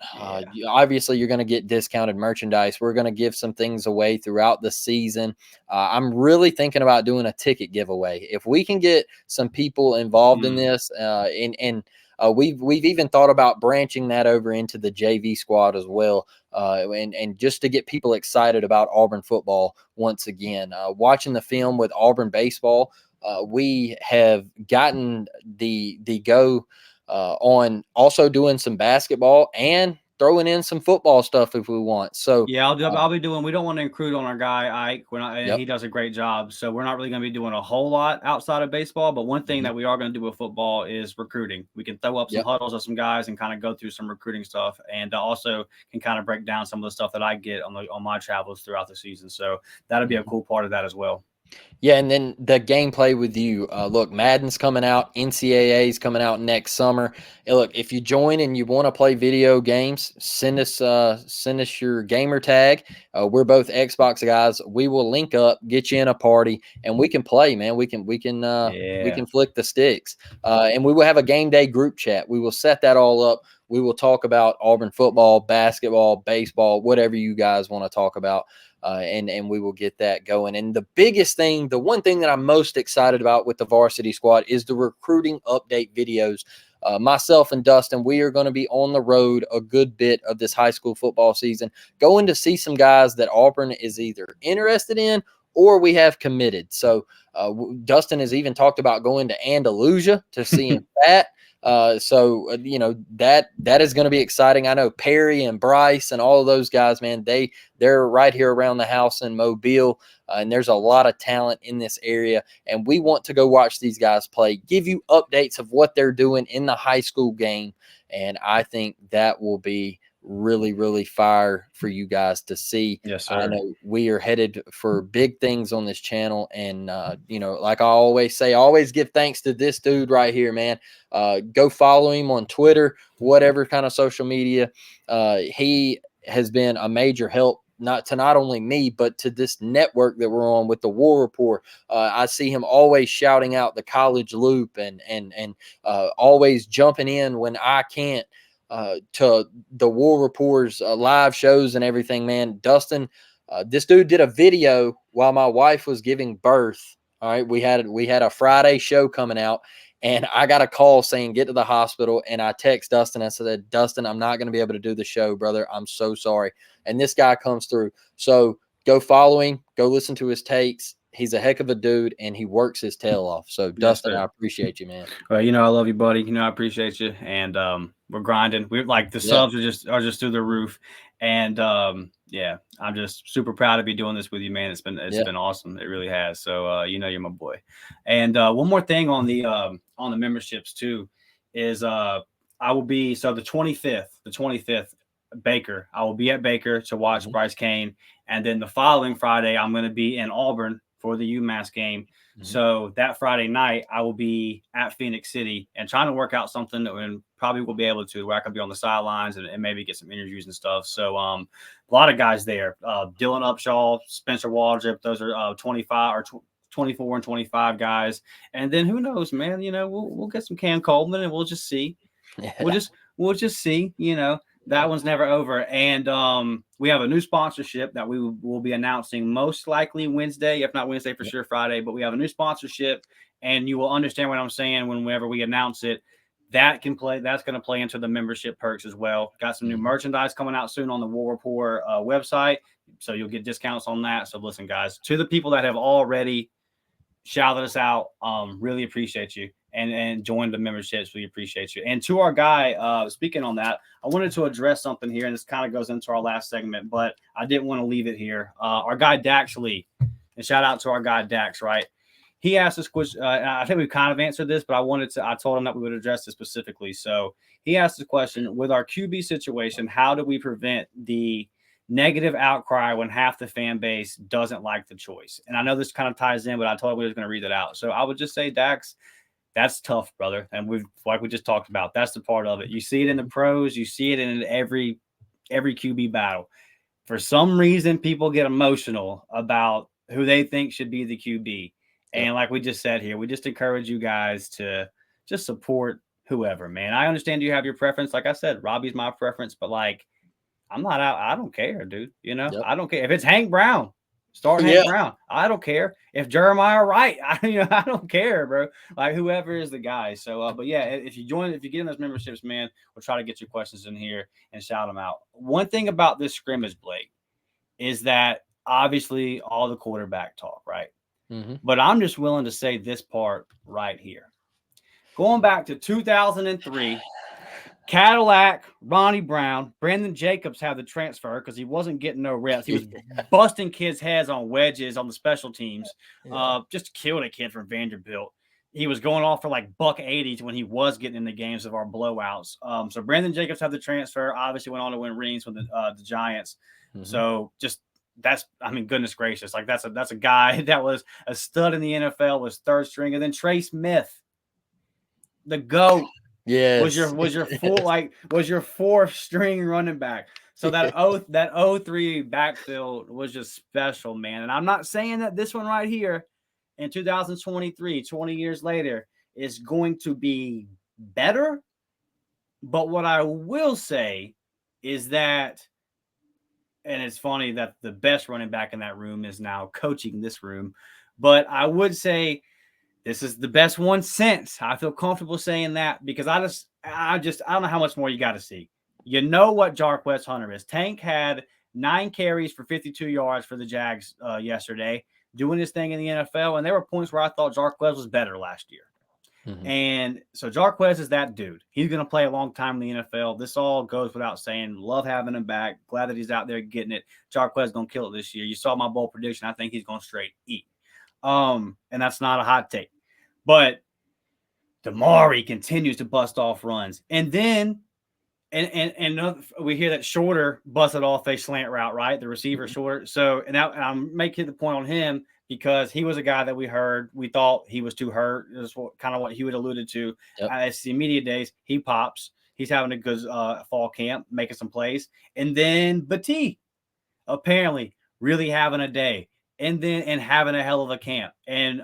Obviously, you're going to get discounted merchandise. We're going to give some things away throughout the season. I'm really thinking about doing a ticket giveaway. If we can get some people involved in this, we've even thought about branching that over into the JV squad as well, and just to get people excited about Auburn football once again. Watching the film with Auburn baseball, we have gotten the go on also doing some basketball and throwing in some football stuff if we want. So yeah, I'll be doing. We don't want to include on our guy Ike. He does a great job. So we're not really going to be doing a whole lot outside of baseball. But one thing that we are going to do with football is recruiting. We can throw up some huddles of some guys and kind of go through some recruiting stuff, and also can kind of break down some of the stuff that I get on my travels throughout the season. So that'll be a cool part of that as well. Yeah, and then the gameplay with you. Look, Madden's coming out, NCAA's coming out next summer. And look, if you join and you want to play video games, send us your gamer tag. We're both Xbox guys. We will link up, get you in a party, and we can play, man. We can flick the sticks, and we will have a game day group chat. We will set that all up. We will talk about Auburn football, basketball, baseball, whatever you guys want to talk about. And we will get that going. And the biggest thing, the one thing that I'm most excited about with the varsity squad is the recruiting update videos. Myself and Dustin, we are going to be on the road a good bit of this high school football season, going to see some guys that Auburn is either interested in or we have committed. So Dustin has even talked about going to Andalusia to see that. So that is going to be exciting. I know Perry and Bryce and all of those guys, man, they're right here around the house in Mobile, and there's a lot of talent in this area, and we want to go watch these guys play, give you updates of what they're doing in the high school game, and I think that will be really, really fire for you guys to see. Yes, sir. I know we are headed for big things on this channel, and like I always say, always give thanks to this dude right here, man. Go follow him on Twitter, whatever kind of social media. He has been a major help not only me, but to this network that we're on with the War Report. I see him always shouting out the college loop and always jumping in when I can't. To the War Report's live shows and everything, man. Dustin, this dude did a video while my wife was giving birth. All right, we had a Friday show coming out, and I got a call saying get to the hospital, and I text Dustin. I said, Dustin, I'm not going to be able to do the show, brother. I'm so sorry. And this guy comes through. So go follow him. Go listen to his takes. He's a heck of a dude, and he works his tail off. So, Dustin, sir. I appreciate you, man. Well, I love you, buddy. I appreciate you. And we're grinding. We're like the subs are just through the roof. And yeah, I'm just super proud to be doing this with you, man. It's been awesome. It really has. So you're my boy. And one more thing on the memberships too is I will be the 25th Baker. I will be at Baker to watch Bryce Kane, and then the following Friday I'm going to be in Auburn for the UMass game. So that Friday night, I will be at Phoenix City and trying to work out something that probably will be able to where I can be on the sidelines and maybe get some interviews and stuff. So a lot of guys there. Dylan Upshaw, Spencer Waldrop, those are 25 or 24 and 25 guys. And then who knows, man, we'll get some Cam Coleman and we'll just see. Yeah. We'll just see, that one's never over. And we have a new sponsorship that we will be announcing most likely Wednesday, if not Wednesday for sure Friday. But we have a new sponsorship, and you will understand what I'm saying whenever we announce it. That's going to play into the membership perks as well. Got some new merchandise coming out soon on the War Report website, so you'll get discounts on that. So listen, guys, to the people that have already shouted us out, really appreciate you. And join the memberships. We appreciate you. And to our guy, speaking on that, I wanted to address something here, and this kind of goes into our last segment, but I didn't want to leave it here. Our guy Dax Lee, and shout out to our guy Dax, right? He asked this question. I think we've kind of answered this, but I told him that we would address this specifically. So he asked the question, with our QB situation, how do we prevent the negative outcry when half the fan base doesn't like the choice? And I know this kind of ties in, but I told him we were going to read it out. So I would just say, Dax, that's tough, brother. And we just talked about, that's the part of it. You see it in the pros. You see it in every QB battle. For some reason, people get emotional about who they think should be the QB. And like we just said here, we just encourage you guys to just support whoever, man. I understand you have your preference. Like I said, Robbie's my preference, but like, I'm not out. I don't care, dude. I don't care. If it's Hank Brown, start Hank Brown. I don't care. If Jeremiah Wright, I don't care, bro. Like whoever is the guy. So, but yeah, if you get in those memberships, man, we'll try to get your questions in here and shout them out. One thing about this scrimmage, Blake, is that obviously all the quarterback talk, right? But I'm just willing to say this part right here. Going back to 2003, Cadillac, Ronnie Brown, Brandon Jacobs had the transfer because he wasn't getting no reps. He was busting kids' heads on wedges on the special teams. Just killed a kid from Vanderbilt. He was going off for like $180 when he was getting in the games of our blowouts. So Brandon Jacobs had the transfer. Obviously went on to win rings with the Giants. So just goodness gracious. Like that's a guy that was a stud in the NFL, was third string. And then Trey Smith, the GOAT. Yes. was your fourth string running back. So that 03 backfield was just special, man. And I'm not saying that this one right here in 2023, 20 years later, is going to be better. But what I will say is that, and it's funny that the best running back in that room is now coaching this room, but I would say this is the best one since. I feel comfortable saying that because I don't know how much more you got to see. You know what Jarquez Hunter is. Tank had 9 carries for 52 yards for the Jags yesterday, doing his thing in the NFL. And there were points where I thought Jarquez was better last year. And so Jarquez is that dude. He's going to play a long time in the NFL. This all goes without saying. Love having him back. Glad that he's out there getting it. Jarquez going to kill it this year. You saw my bold prediction. I think he's going to straight eat. And that's not a hot take. But Damari continues to bust off runs. And then and we hear that Shorter busted off a slant route, right? The receiver Shorter. So, and I'm making the point on him because he was a guy that we thought he was too hurt. This is kind of what he would alluded to. As the media days, he pops. He's having a good fall camp, making some plays. And then Batee, apparently really having a day. And having a hell of a camp. And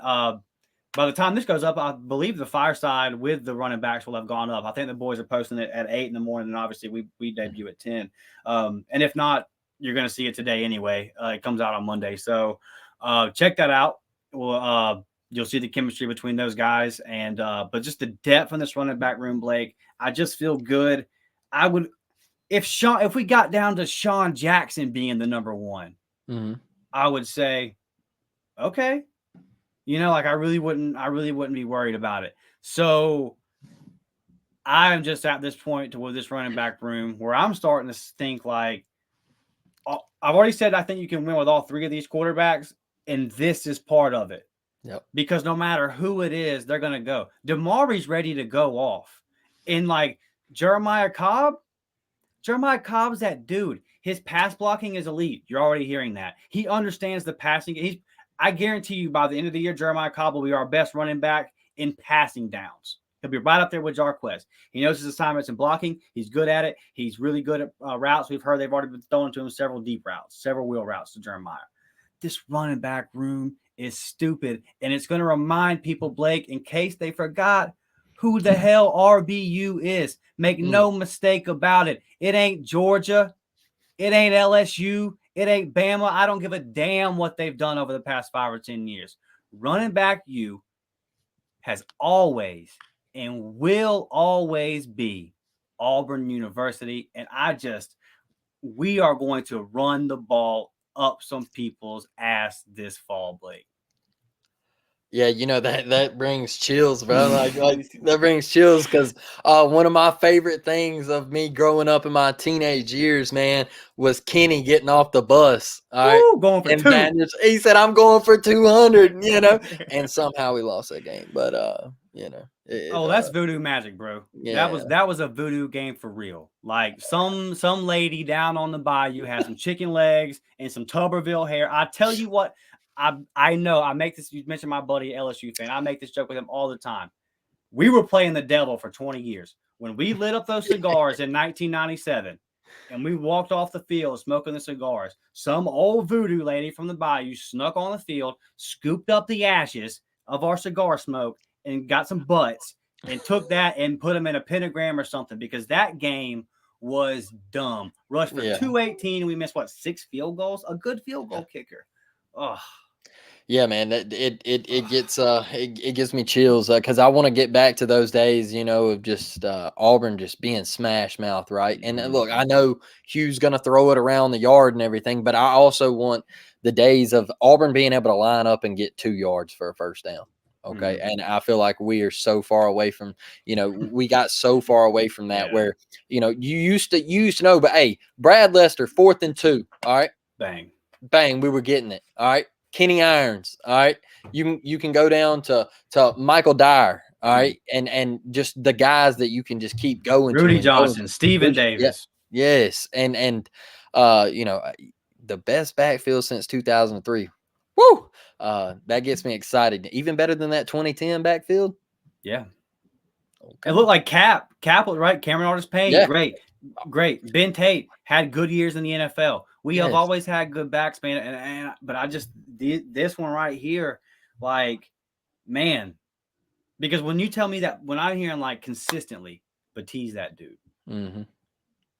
by the time this goes up, I believe the fireside with the running backs will have gone up. I think the boys are posting it at 8 in the morning, and obviously we debut at 10. And if not, you're going to see it today anyway. It comes out on Monday. So check that out. You'll see the chemistry between those guys. And but just the depth in this running back room, Blake, I just feel good. I would if we got down to Sean Jackson being the number one, I would say, okay. Like I really wouldn't be worried about it. So I am just at this point with this running back room where I'm starting to think like I've already said I think you can win with all three of these quarterbacks, and this is part of it. Yep. Because no matter who it is, they're going to go. DeMauri's ready to go off. And like Jeremiah Cobb's that dude. His pass blocking is elite. You're already hearing that. He understands the passing. I guarantee you by the end of the year, Jeremiah Cobb will be our best running back in passing downs. He'll be right up there with Jarquez. He knows his assignments in blocking. He's good at it. He's really good at routes. We've heard they've already been throwing to him several deep routes, several wheel routes to Jeremiah. This running back room is stupid, and it's going to remind people, Blake, in case they forgot who the hell RBU is. Make no mistake about it. It ain't Georgia. It ain't LSU. It ain't Bama. I don't give a damn what they've done over the past 5 or 10 years. Running back U has always and will always be Auburn University. And we are going to run the ball up some people's ass this fall, Blake. Yeah, that brings chills, bro. Like that brings chills because one of my favorite things of me growing up in my teenage years, man, was Kenny getting off the bus. All right, Woo, going for 2. He said, "I'm going for 200," and somehow we lost that game. But that's voodoo magic, bro. Yeah. That was a voodoo game for real. Like some lady down on the bayou had some chicken legs and some Tuberville hair. I tell you what. I know I make this. You mentioned my buddy LSU fan. I make this joke with him all the time. We were playing the devil for 20 years. When we lit up those cigars in 1997 and we walked off the field smoking the cigars, some old voodoo lady from the bayou snuck on the field, scooped up the ashes of our cigar smoke and got some butts and took that and put them in a pentagram or something because that game was dumb. Rushed for 218. We missed, 6 field goals? A good field goal kicker. Oh. Yeah, man, it gives me chills because I want to get back to those days, of just Auburn just being smash mouth, right? And look, I know Hugh's going to throw it around the yard and everything, but I also want the days of Auburn being able to line up and get 2 yards for a first down. Okay, and I feel like we are so far away from, we got so far away from that where, you used to know, but hey, Brad Lester, 4th and 2, all right, bang, we were getting it, all right. Kenny Irons, all right. You can go down to Michael Dyer, all right, and just the guys that you can just keep going. Rudy Johnson, Stephen Davis, yes, and the best backfield since 2003. Woo! That gets me excited. Even better than that 2010 backfield. Yeah, okay. It looked like Cap was right. Cameron Artis-Payne, great. Ben Tate had good years in the NFL. We have always had good backs, man. But I just this one right here, like, man, because when you tell me that, when I'm hearing like consistently, Batiste that dude. Mm-hmm.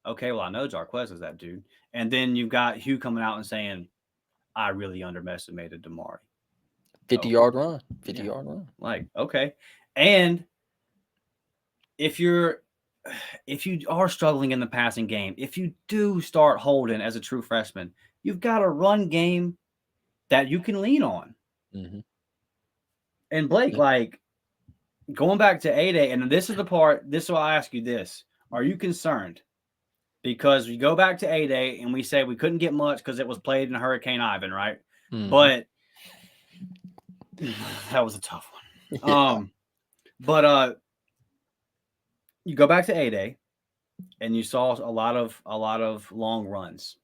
Okay, well I know Jarquez is that dude, and then you've got Hugh coming out and saying, "I really underestimated Damari." 50-yard run, 50-yard run. Like, okay, and if you are struggling in the passing game, if you do start Holden as a true freshman, you've got a run game that you can lean on. Mm-hmm. And Blake, like, going back to A-Day, and this is the part, this will ask you this. Are you concerned? Because we go back to A-Day and we say we couldn't get much because it was played in Hurricane Ivan, right? Mm-hmm. But that was a tough one. Yeah. You go back to A-Day and you saw a lot of long runs.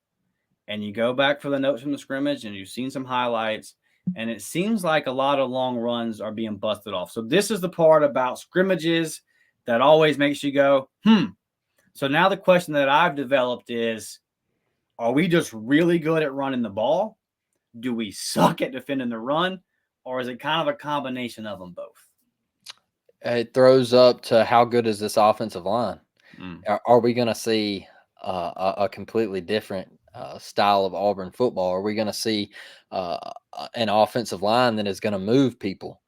And you go back for the notes from the scrimmage and you've seen some highlights, and it seems like a lot of long runs are being busted off. So this is the part about scrimmages that always makes you go, So now the question that I've developed is, are we just really good at running the ball? Do we suck at defending the run? Or is it kind of a combination of them both? It throws up to how good is this offensive line? Are we going to see a completely different style of Auburn football? Are we going to see an offensive line that is going to move people?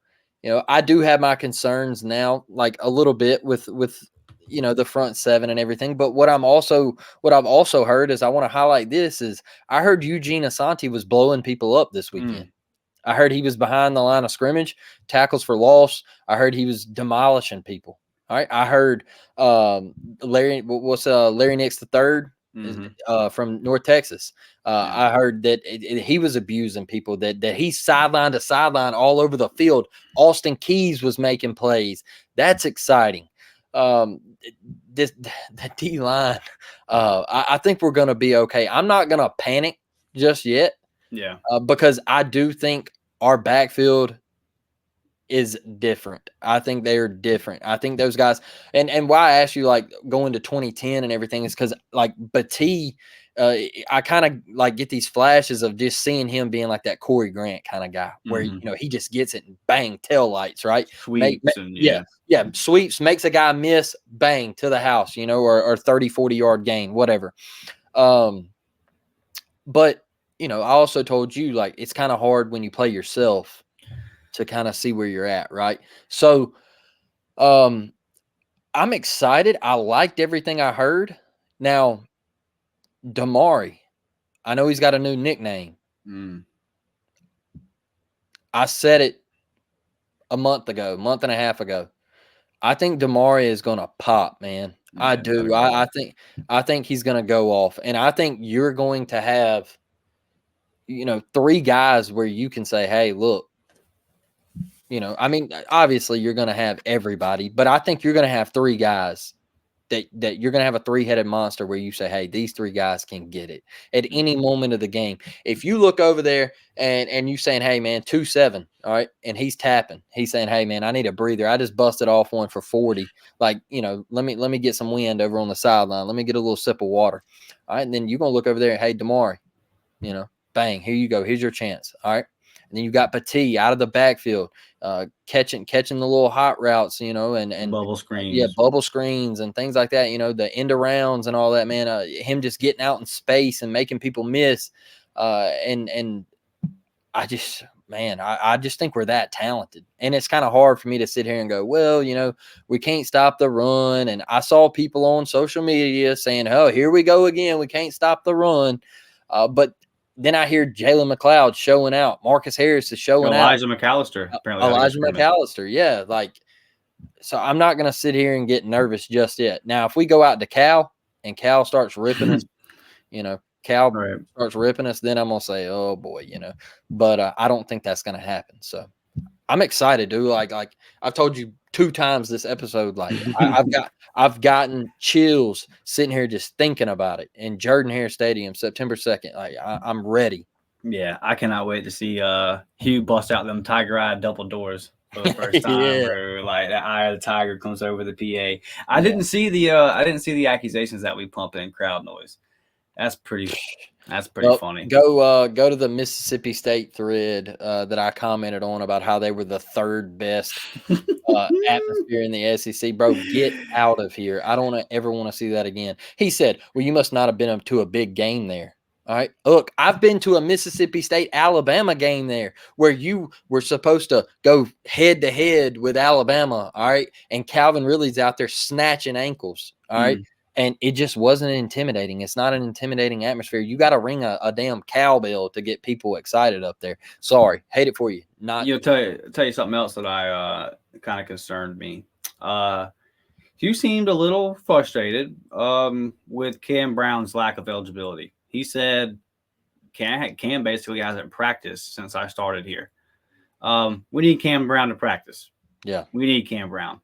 I do have my concerns now, like a little bit with the front seven and everything. But what I've also heard is, I want to highlight this, is I heard Eugene Asante was blowing people up this weekend. I heard he was behind the line of scrimmage, tackles for loss. I heard he was demolishing people. All right. I heard Larry Nix III from North Texas. I heard that he was abusing people, that he's sideline to sideline all over the field. Austin Keys was making plays. That's exciting. The D line, I think we're going to be okay. I'm not going to panic just yet. Yeah. Because I do think our backfield is different. I think they are different. I think those guys, and why I asked you like going to 2010 and everything is because like Batee, I kind of like get these flashes of just seeing him being like that Corey Grant kind of guy where he just gets it and bang, tail lights, right? Sweeps Sweeps, makes a guy miss, bang to the house, or 30, 40-yard gain, whatever. But I also told you like it's kind of hard when you play yourself to kind of see where you're at, right? So I'm excited. I liked everything I heard. Now, Damari, I know he's got a new nickname. I said it a month and a half ago. I think Damari is going to pop, man. Yeah, I do. I think he's going to go off. And I think you're going to have, 3 guys where you can say, hey, look, I mean, obviously you're going to have everybody, but I think you're going to have 3 guys that you're going to have a 3-headed monster where you say, hey, these 3 guys can get it at any moment of the game. If you look over there and you saying, hey, man, 2-7, all right, and he's tapping. He's saying, hey, man, I need a breather. I just busted off one for 40. Like, let me get some wind over on the sideline. Let me get a little sip of water. All right, and then you're going to look over there and, hey, Damari, bang, here you go. Here's your chance, all right? And then you got Batee out of the backfield, catching the little hot routes, and bubble screens. Yeah, bubble screens and things like that, the end arounds and all that, man. Him just getting out in space and making people miss. And I just, man, I just think we're that talented. And it's kind of hard for me to sit here and go, well, we can't stop the run. And I saw people on social media saying, oh, here we go again. We can't stop the run. But then I hear Jalen McLeod showing out. Marcus Harris is showing out. Elijah McAllister. Apparently Elijah McAllister, yeah. Like, so I'm not going to sit here and get nervous just yet. Now, if we go out to Cal and Cal starts ripping us, Cal starts ripping us, then I'm going to say, oh, boy, But I don't think that's going to happen. So I'm excited, dude. Like I've told you 2 times this episode, like I've gotten chills sitting here just thinking about it. In Jordan-Hare Stadium, September 2nd. Like I'm ready. Yeah, I cannot wait to see Hugh bust out them tiger-eyed double doors for the first time. Bro. Like that eye of the tiger comes over the PA. I didn't see the accusations that we pump in crowd noise. That's pretty funny. Go to the Mississippi State thread that I commented on about how they were the 3rd best atmosphere in the SEC. Bro, get out of here. I don't ever want to see that again. He said, well, you must not have been to a big game there. All right. Look, I've been to a Mississippi State Alabama game there where you were supposed to go head to head with Alabama. All right. And Calvin Ridley's out there snatching ankles. All right. And it just wasn't intimidating. It's not an intimidating atmosphere. You got to ring a damn cowbell to get people excited up there. Sorry. Hate it for you. Not. Tell you something else that I kind of concerned me. You seemed a little frustrated with Cam Brown's lack of eligibility. He said Cam basically hasn't practiced since I started here. We need Cam Brown to practice. Yeah. We need Cam Brown.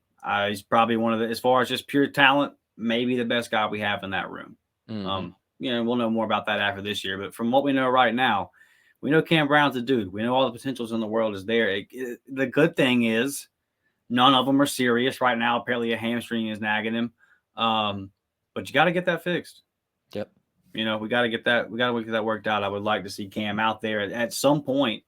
He's probably one of the, as far as just pure talent, maybe the best guy we have in that room. We'll know more about that after this year. But from what we know right now, we know Cam Brown's a dude. We know all the potentials in the world is there. The good thing is none of them are serious right now. Apparently a hamstring is nagging him. But you got to get that fixed. Yep. We got to get that worked out. I would like to see Cam out there at some point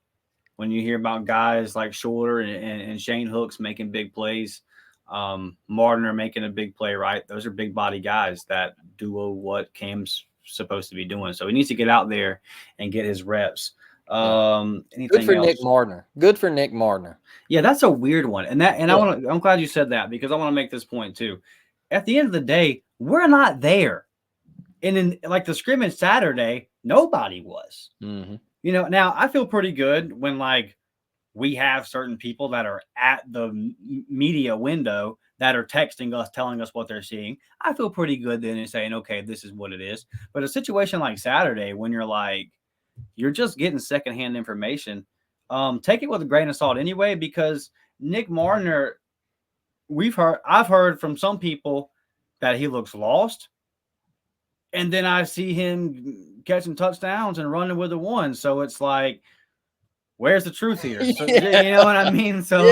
when you hear about guys like Shorter and Shane Hooks making big plays, Martiner making a big play, right? Those are big body guys that do what Cam's supposed to be doing. So he needs to get out there and get his reps. Good for Nick Martiner. Yeah, that's a weird one. I'm glad you said that because I want to make this point too. At the end of the day, we're not there. And in like the scrimmage Saturday, nobody was. Now I feel pretty good when like we have certain people that are at the media window that are texting us, telling us what they're seeing, I feel pretty good then in saying, okay, this is what it is. But a situation like Saturday, when you're just getting secondhand information, take it with a grain of salt anyway, because Nick Marner, I've heard from some people that he looks lost. And then I see him catching touchdowns and running with the one. So it's like, where's the truth here? So, Yeah. you know what I mean? So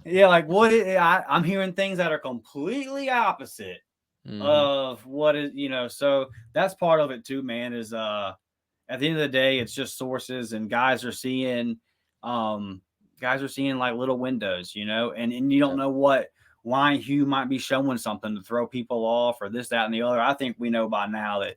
I'm hearing things that are completely opposite of what is, so that's part of it too, man, is at the end of the day, it's just sources, and guys are seeing like little windows, and you don't know what Lion Hugh might be showing something to throw people off or this, that, and the other. I think we know by now that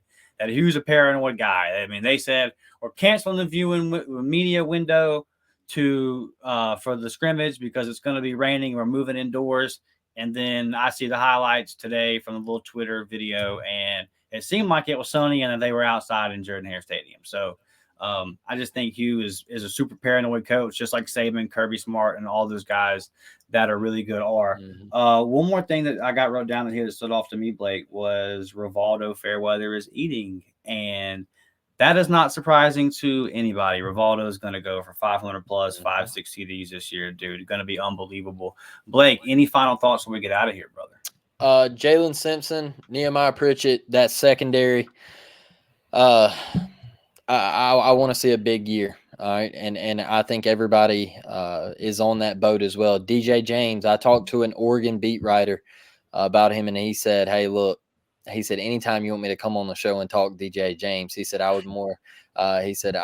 Hugh's a paranoid guy. I mean, they said we're canceling the viewing media window for the scrimmage because it's going to be raining. We're moving indoors. And then I see the highlights today from the little Twitter video, and it seemed like it was sunny and that they were outside in Jordan-Hare Stadium. So I just think Hugh is a super paranoid coach, just like Saban, Kirby Smart, and all those guys that are really good are. One more thing that I got wrote down here that stood off to me, Blake, was Rivaldo Fairweather is eating. And that is not surprising to anybody. Rivaldo is going to go for 500 plus, 5-6 TDs this year, dude. Going to be unbelievable. Blake, any final thoughts when we get out of here, brother? Jalen Simpson, Nehemiah Pritchett, that secondary. I want to see a big year. All right. And I think everybody is on that boat as well. DJ James, I talked to an Oregon beat writer about him, and he said, hey, look, he said, anytime you want me to come on the show and talk DJ James, he said, I would more, he said,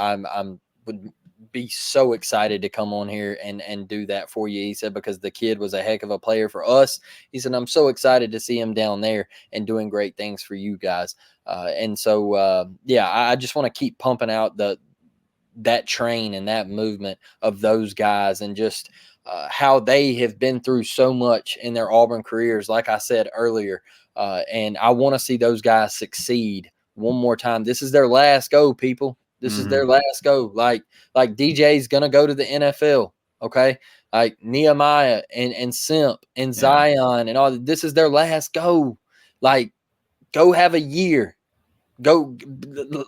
would be so excited to come on here and do that for you. He said, because the kid was a heck of a player for us. He said, I'm so excited to see him down there and doing great things for you guys. And so, I just want to keep pumping out that train and that movement of those guys, and just how they have been through so much in their Auburn careers, like I said earlier. And I want to see those guys succeed one more time. This is their last go, people. This is their last go. Like DJ's going to go to the NFL, okay? Like Nehemiah and Simp and Zion and all. This is their last go. Like, go have a year. Go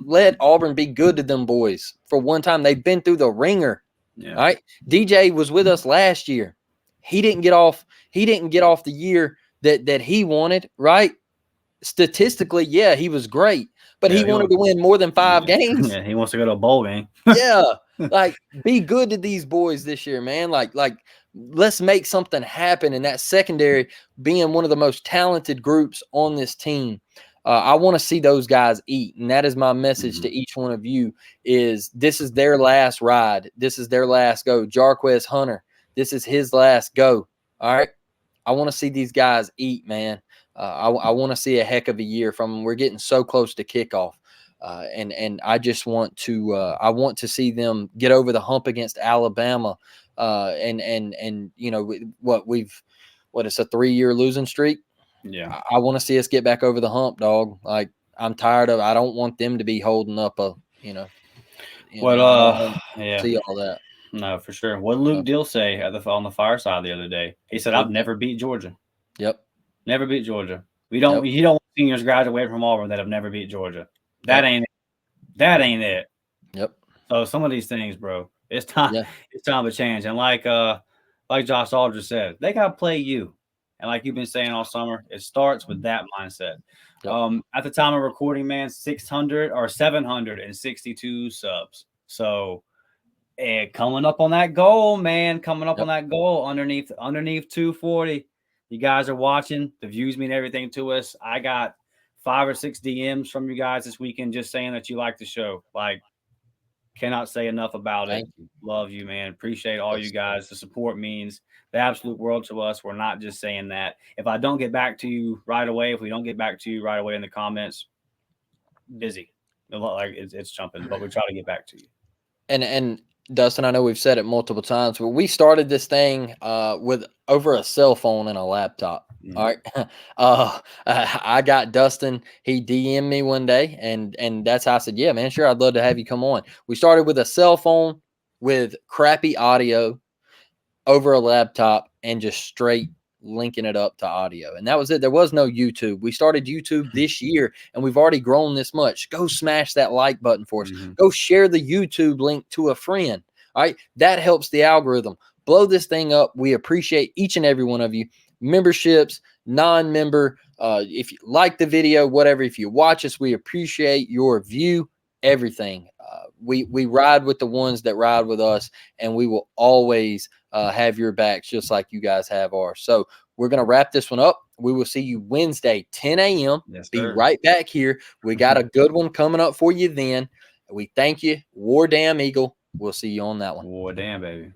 let Auburn be good to them boys for one time. They've been through the ringer. Yeah. All right. DJ was with us last year. He didn't get off the year that he wanted, right? Statistically, yeah, he was great, but he wanted to win more than 5 games. Yeah, he wants to go to a bowl game. Yeah. Like, be good to these boys this year, man. Like let's make something happen in that secondary, being one of the most talented groups on this team. I want to see those guys eat, and that is my message to each one of you, is this is their last ride. This is their last go. Jarquez Hunter, this is his last go. All right? I want to see these guys eat, man. I want to see a heck of a year from them. We're getting so close to kickoff, and I just want to see them get over the hump against Alabama, and it's a 3-year losing streak. Yeah, I want to see us get back over the hump, dog. Like, I'm tired of. I don't want them to be holding up see all that. No, for sure. What did Luke Dill say on the fireside the other day? He said, "I've never beat Georgia." Yep, never beat Georgia. You don't want seniors graduate from Auburn that have never beat Georgia. That ain't it. Yep. So some of these things, bro, it's time. Yeah. It's time to change. And like Josh Aldridge said, they gotta play you. And like you've been saying all summer, it starts with that mindset. Yep. At the time of recording, man, 762 subs. So, coming up on that goal, man. Coming up on that goal underneath 240. You guys are watching. The views mean everything to us. I got 5 or 6 DMs from you guys this weekend just saying that you like the show. Like, cannot say enough about it. Love you, man. Appreciate all you guys. The support means the absolute world to us. We're not just saying that. If I don't get back to you right away, if we don't get back to you right away in the comments, busy. Like it's jumping, but we try to get back to you. And Dustin, I know we've said it multiple times, but we started this thing with over a cell phone and a laptop. All right. I got Dustin. He DM'd me one day, and that's how I said, yeah, man, sure, I'd love to have you come on. We started with a cell phone with crappy audio over a laptop and just straight linking it up to audio. And that was it. There was no YouTube. We started YouTube this year, and we've already grown this much. Go smash that like button for us. Go share the YouTube link to a friend. All right. That helps the algorithm. Blow this thing up. We appreciate each and every one of you. Memberships, non-member, if you like the video, whatever, if you watch us, we appreciate your view, everything. We ride with the ones that ride with us, and we will always have your backs just like you guys have ours. So we're going to wrap this one up. We will see you Wednesday, 10 a.m. Yes, Be sir. right back here. We got a good one coming up for you then. We thank you. War Damn Eagle. We'll see you on that one. War damn, baby.